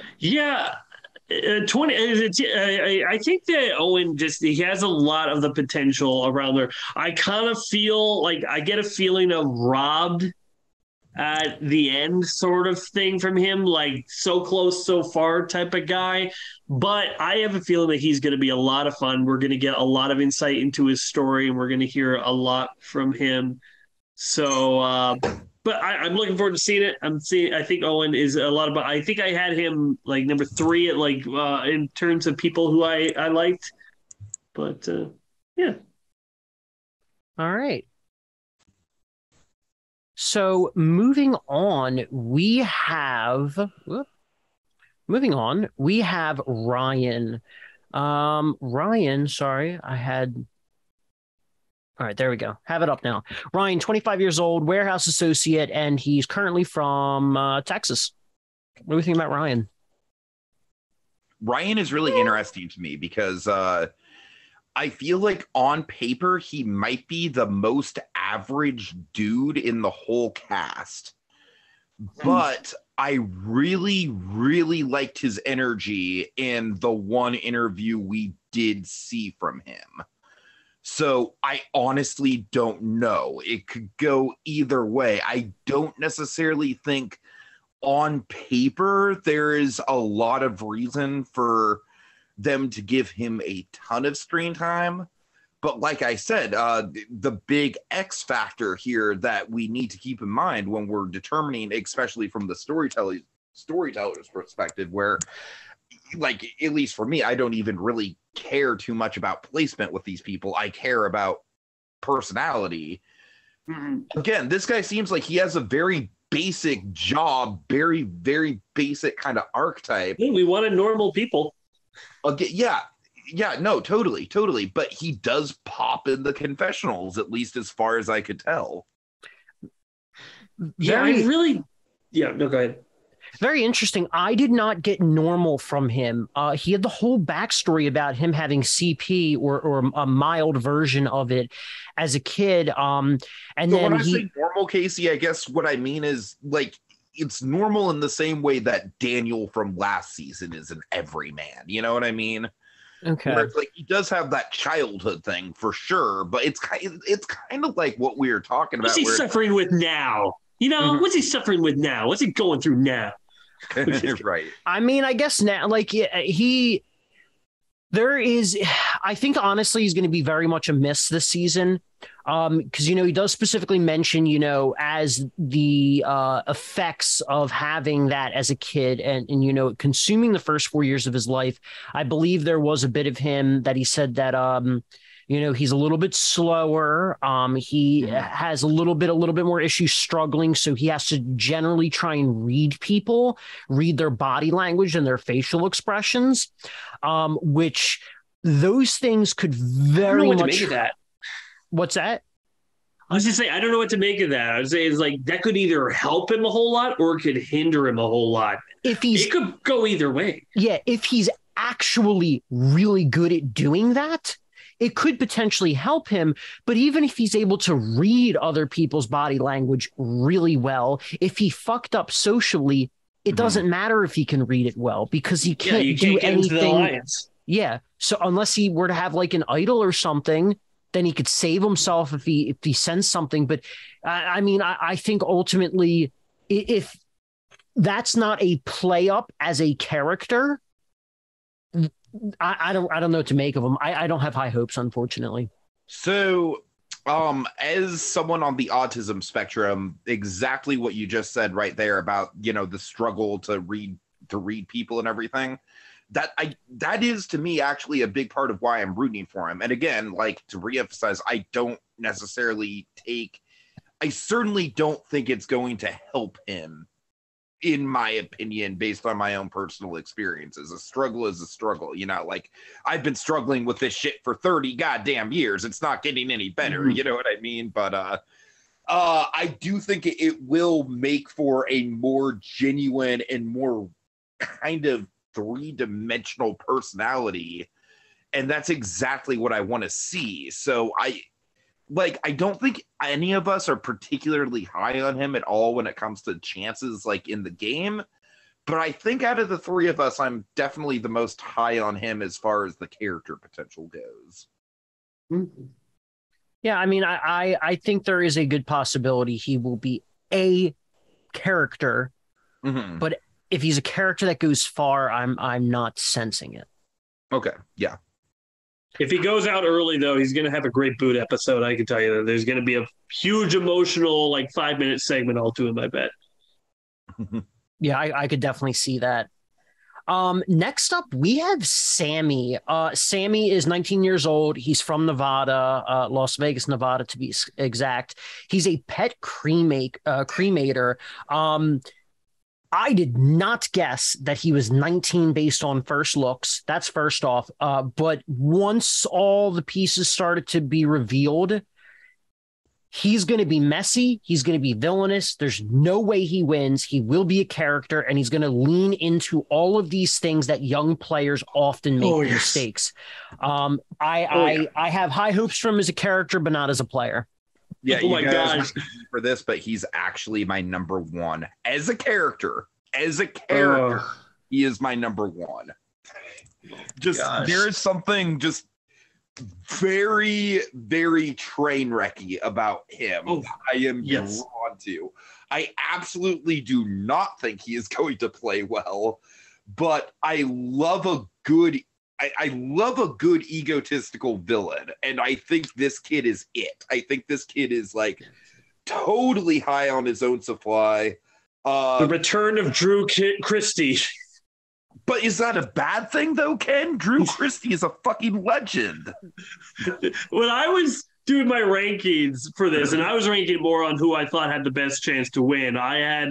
think that Owen he has a lot of the potential around there. I kind of feel like I get a feeling of robbed at the end sort of thing from him, like so close, so far type of guy. But I have a feeling that he's going to be a lot of fun. We're going to get a lot of insight into his story, and we're going to hear a lot from him. So, but I'm looking forward to seeing it. I think Owen is a lot of. I think I had him like number 3 at in terms of people who I liked. But yeah. All right. So moving on, we have Ryan. Ryan, sorry, I had All right, there we go. Have it up now. Ryan, 25 years old, warehouse associate, and he's currently from Texas. What do we think about Ryan? Ryan is really interesting to me because I feel like on paper, he might be the most average dude in the whole cast. But I really, really liked his energy in the one interview we did see from him. So I honestly don't know. It could go either way. I don't necessarily think on paper there is a lot of reason for them to give him a ton of screen time. But like I said, the big X factor here that we need to keep in mind when we're determining, especially from the storyteller's perspective, where, like, at least for me, I don't even really care too much about placement with these people. I care about personality. Mm-hmm. Again, this guy seems like he has a very basic job, very, very basic kind of archetype. Yeah, we wanted normal people. Yeah, no, totally. But he does pop in the confessionals, at least as far as I could tell. Yeah, no, go ahead. Very interesting. I did not get normal from him. He had the whole backstory about him having CP or a mild version of it as a kid. And so then when I say normal, Casey, I guess what I mean is, like, it's normal in the same way that Daniel from last season is an everyman. You know what I mean? Okay. Where it's like he does have that childhood thing for sure, but it's kind of like what we were talking about. What's he suffering with now? You know, mm-hmm. What's he suffering with now? What's he going through now? Right. I mean, I guess now, like, I think honestly he's going to be very much a miss this season, because he does specifically mention as the effects of having that as a kid and consuming the first 4 years of his life. I believe there was a bit of him that he said that he's a little bit slower. He has a little bit more issues struggling. So he has to generally try and read their body language and their facial expressions, which those things could very much. Make of that. What's that? I was just saying, I don't know what to make of that. I was saying, it's like that could either help him a whole lot or it could hinder him a whole lot. It could go either way. Yeah. If he's actually really good at doing that, it could potentially help him. But even if he's able to read other people's body language really well, if he fucked up socially, it doesn't matter if he can read it well, because he can't do anything. Yeah. So unless he were to have like an idol or something, then he could save himself if he sends something. But I mean, I think ultimately, if that's not a play up as a character, I don't know what to make of him. I don't have high hopes, unfortunately. So, as someone on the autism spectrum, exactly what you just said right there about, the struggle to read people and everything, that is to me actually a big part of why I'm rooting for him. And again, like, to reemphasize, I certainly don't think it's going to help him, in my opinion, based on my own personal experiences. A struggle is a struggle, like, I've been struggling with this shit for 30 goddamn years. It's not getting any better. You know what I mean? But I do think it will make for a more genuine and more kind of three-dimensional personality. And that's exactly what I want to see. So I don't think any of us are particularly high on him at all when it comes to chances, like, in the game. But I think out of the three of us, I'm definitely the most high on him as far as the character potential goes. Yeah, I mean, I think there is a good possibility he will be a character, but if he's a character that goes far, I'm not sensing it. Okay, yeah. If he goes out early, though, he's going to have a great boot episode. I can tell you that there's going to be a huge emotional, like, 5-minute segment all to him, I bet. Yeah, I could definitely see that. Next up, we have Sammy. Sammy is 19 years old. He's from Nevada, Las Vegas, Nevada, to be exact. He's a pet cremator. I did not guess that he was 19 based on first looks. That's first off. But once all the pieces started to be revealed, He's going to be messy. He's going to be villainous. There's no way he wins. He will be a character, and he's going to lean into all of these things that young players often make mistakes. I have high hopes from him as a character, but not as a player. Yeah, you guys for this, but he's actually my number one as a character. He is my number one. There is something just very, very train wrecky about him. I am drawn to. I absolutely do not think he is going to play well, but I love a good egotistical villain, and I think this kid is it. I think this kid is like totally high on his own supply. The return of Drew Christie. But is that a bad thing, though, Ken? Drew Christie is a fucking legend. When I was doing my rankings for this, and I was ranking more on who I thought had the best chance to win, I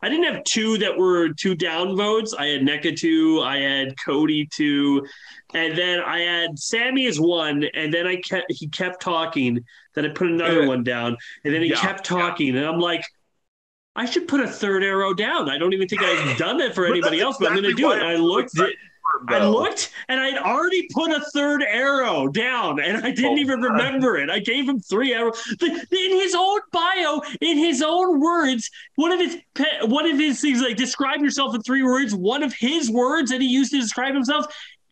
didn't have two that were two down votes. I had NECA 2, I had Cody 2, and then I had Sammy as 1, and then he kept talking. Then I put another one down, and then he kept talking, and I'm like, I should put a third arrow down. I don't even think I've done it for anybody else, but I'm going to do it. And I looked, and I'd already put a third arrow down, and I didn't even remember it. I gave him 3 arrows. In his own bio, in his own words, one of his things, like, describe yourself in 3 words, one of his words that he used to describe himself,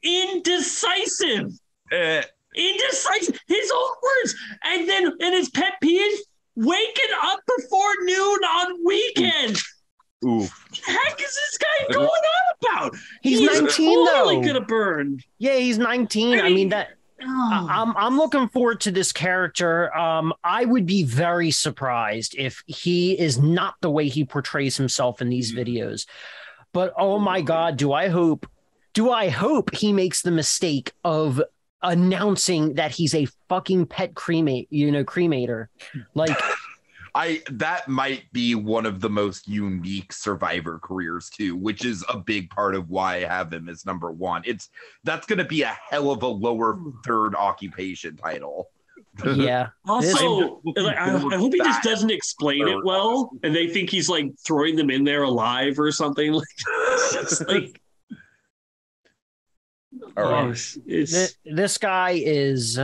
indecisive. Indecisive. His own words. And his pet peeve, waking up before noon on weekends. Oof. What the heck is this guy going on about? He's 19 totally though. Could have burned. Yeah, he's 19. I'm looking forward to this character. I would be very surprised if he is not the way he portrays himself in these videos. But oh my God, do I hope he makes the mistake of announcing that he's a fucking pet cremator. Like, that might be one of the most unique Survivor careers too, which is a big part of why I have him as number 1. That's going to be a hell of a lower third occupation title. Yeah. Also, I hope he just doesn't explain it well, and they think he's like throwing them in there alive or something. Like, it's like. This guy is.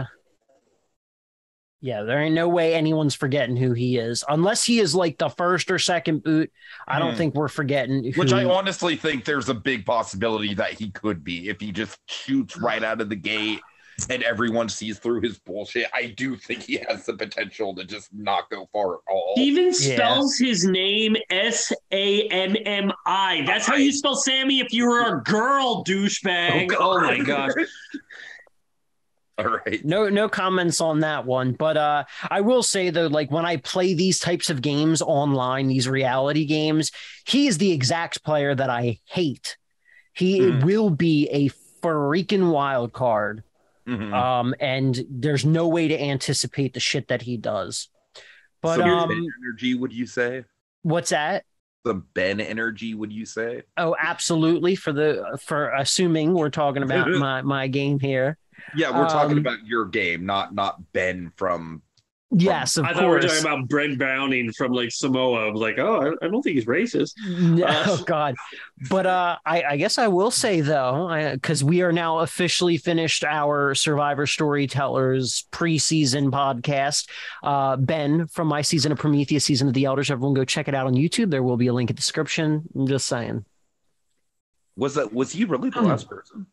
Yeah, there ain't no way anyone's forgetting who he is. Unless he is like the first or second boot, I don't think we're forgetting. Which I honestly think there's a big possibility that he could be if he just shoots right out of the gate and everyone sees through his bullshit. I do think he has the potential to just not go far at all. He even spells his name Sammi. That's how you spell Sammy if you were a girl, douchebag. Oh my gosh. All right. No comments on that one. But I will say, though, like when I play these types of games online, these reality games, he is the exact player that I hate. He will be a freaking wild card. Mm-hmm. And there's no way to anticipate the shit that he does. But Ben energy, would you say? What's that? The Ben energy, would you say? Oh, absolutely. For assuming we're talking about my game here. Yeah, we're talking about your game, not Ben from. Yes, of course. I thought we were talking about Brent Browning from like Samoa. I was like, oh, I don't think he's racist. Oh God! But I guess I will say though, because we are now officially finished our Survivor Storytellers preseason podcast. Ben from my season of Prometheus, season of the Elders. Everyone go check it out on YouTube. There will be a link in the description. I'm just saying. Was he really the last person?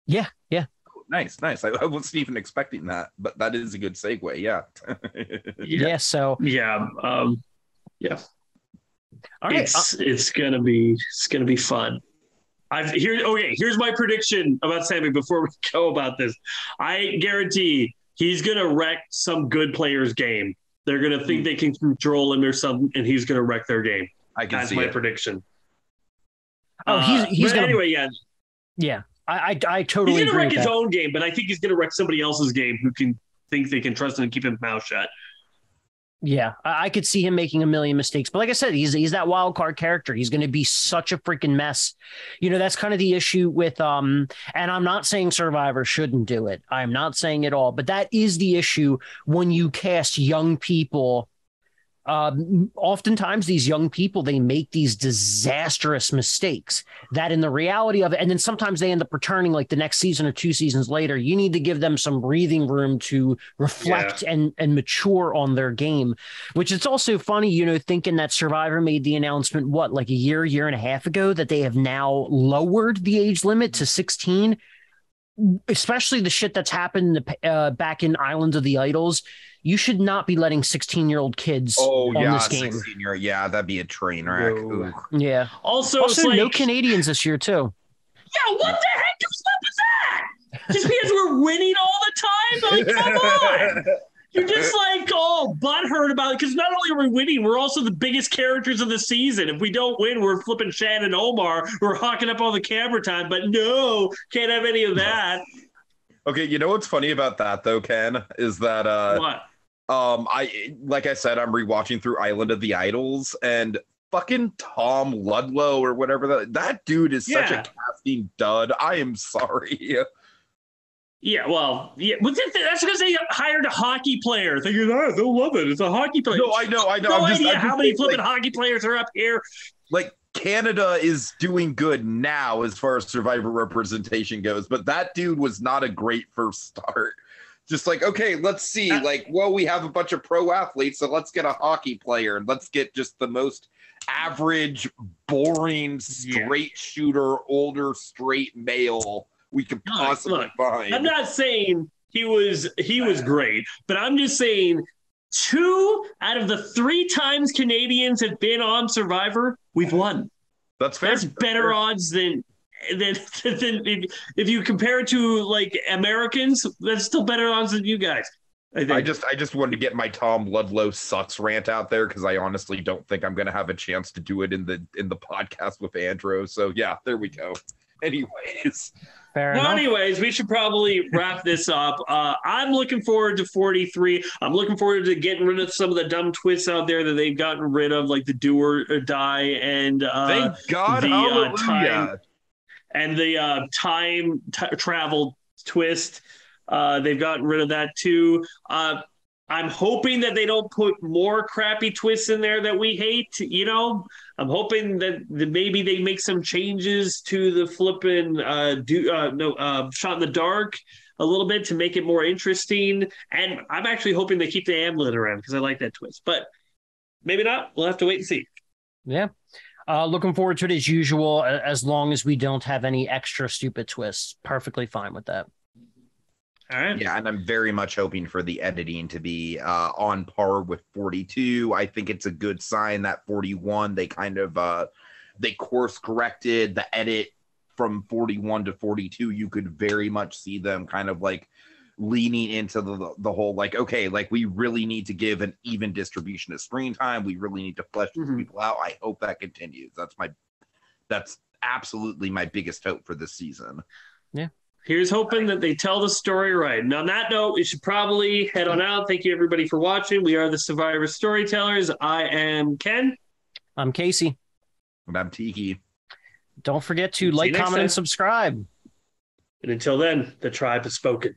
Yeah. Nice. I wasn't even expecting that, but that is a good segue. Yeah. Yeah. So. Yeah. Yeah. All right. It's gonna be fun. Here's my prediction about Sammy before we go about this. I guarantee he's gonna wreck some good player's game. They're gonna think they can control him or something, and he's gonna wreck their game. That's my prediction. Oh, he's gonna. Anyway, yeah. Yeah. I totally he's gonna agree wreck his own game, but I think he's gonna wreck somebody else's game who can think they can trust him and keep his mouth shut. Yeah, I could see him making a million mistakes. But like I said, he's that wild card character. He's going to be such a freaking mess. That's kind of the issue with and I'm not saying Survivor shouldn't do it. I'm not saying it all, but that is the issue when you cast young people. Oftentimes these young people, they make these disastrous mistakes that in the reality of it, and then sometimes they end up returning like the next season or 2 seasons later. You need to give them some breathing room to reflect and mature on their game, which it's also funny, thinking that Survivor made the announcement, like a year and a half ago, that they have now lowered the age limit to 16, especially the shit that's happened back in Islands of the Idols. You should not be letting 16-year-old kids on this game. 16-year, that'd be a train wreck. Yeah. Also no Canadians this year, too. Yeah, what the heck is up with that? Just because we're winning all the time? Like, come on. You're just like, butthurt about it. Because not only are we winning, we're also the biggest characters of the season. If we don't win, we're flipping Shannon Omar. We're hawking up all the camera time. But no, can't have any of that. Okay, you know what's funny about that, though, Ken? Is that... What? Like I said, I'm rewatching through Island of the Idols, and fucking Tom Ludlow or whatever that dude is such a casting dud. I am sorry. Yeah, well, that's because they hired a hockey player. Thinking, they'll love it. It's a hockey player. No, I know. No idea how many flipping hockey players are up here. Like, Canada is doing good now as far as Survivor representation goes, but that dude was not a great first start. Just like, okay, let's see. We have a bunch of pro athletes, so let's get a hockey player and let's get just the most average, boring, straight shooter, older, straight male we could possibly find. I'm not saying he was great, but I'm just saying 2 out of the 3 times Canadians have been on Survivor, we've won. That's fair. That's better odds than if you compare it to like Americans, that's still better odds than you guys. I just wanted to get my Tom Ludlow sucks rant out there because I honestly don't think I'm going to have a chance to do it in the podcast with Andrew. So yeah, there we go. Anyways, anyways, we should probably wrap this up. I'm looking forward to 43. I'm looking forward to getting rid of some of the dumb twists out there that they've gotten rid of, like the do or die and thank God, hallelujah. And the time travel twist, they've gotten rid of that too. I'm hoping that they don't put more crappy twists in there that we hate. I'm hoping that maybe they make some changes to the flipping shot in the dark a little bit to make it more interesting. And I'm actually hoping they keep the amulet around because I like that twist. But maybe not. We'll have to wait and see. Yeah. Looking forward to it as usual, as long as we don't have any extra stupid twists. Perfectly fine with that. All right. Yeah, and I'm very much hoping for the editing to be on par with 42. I think it's a good sign that 41, they kind of they course corrected the edit from 41 to 42. You could very much see them kind of like leaning into the whole like, okay, like we really need to give an even distribution of screen time. We really need to flesh these people out. I hope that continues. That's absolutely my biggest hope for this season. Yeah. Here's hoping that they tell the story right. And on that note, we should probably head on out. Thank you, everybody, for watching. We are the Survivor Storytellers. I am Ken. I'm Casey. And I'm Tiki. Don't forget to like, comment, and subscribe. And until then, the tribe has spoken.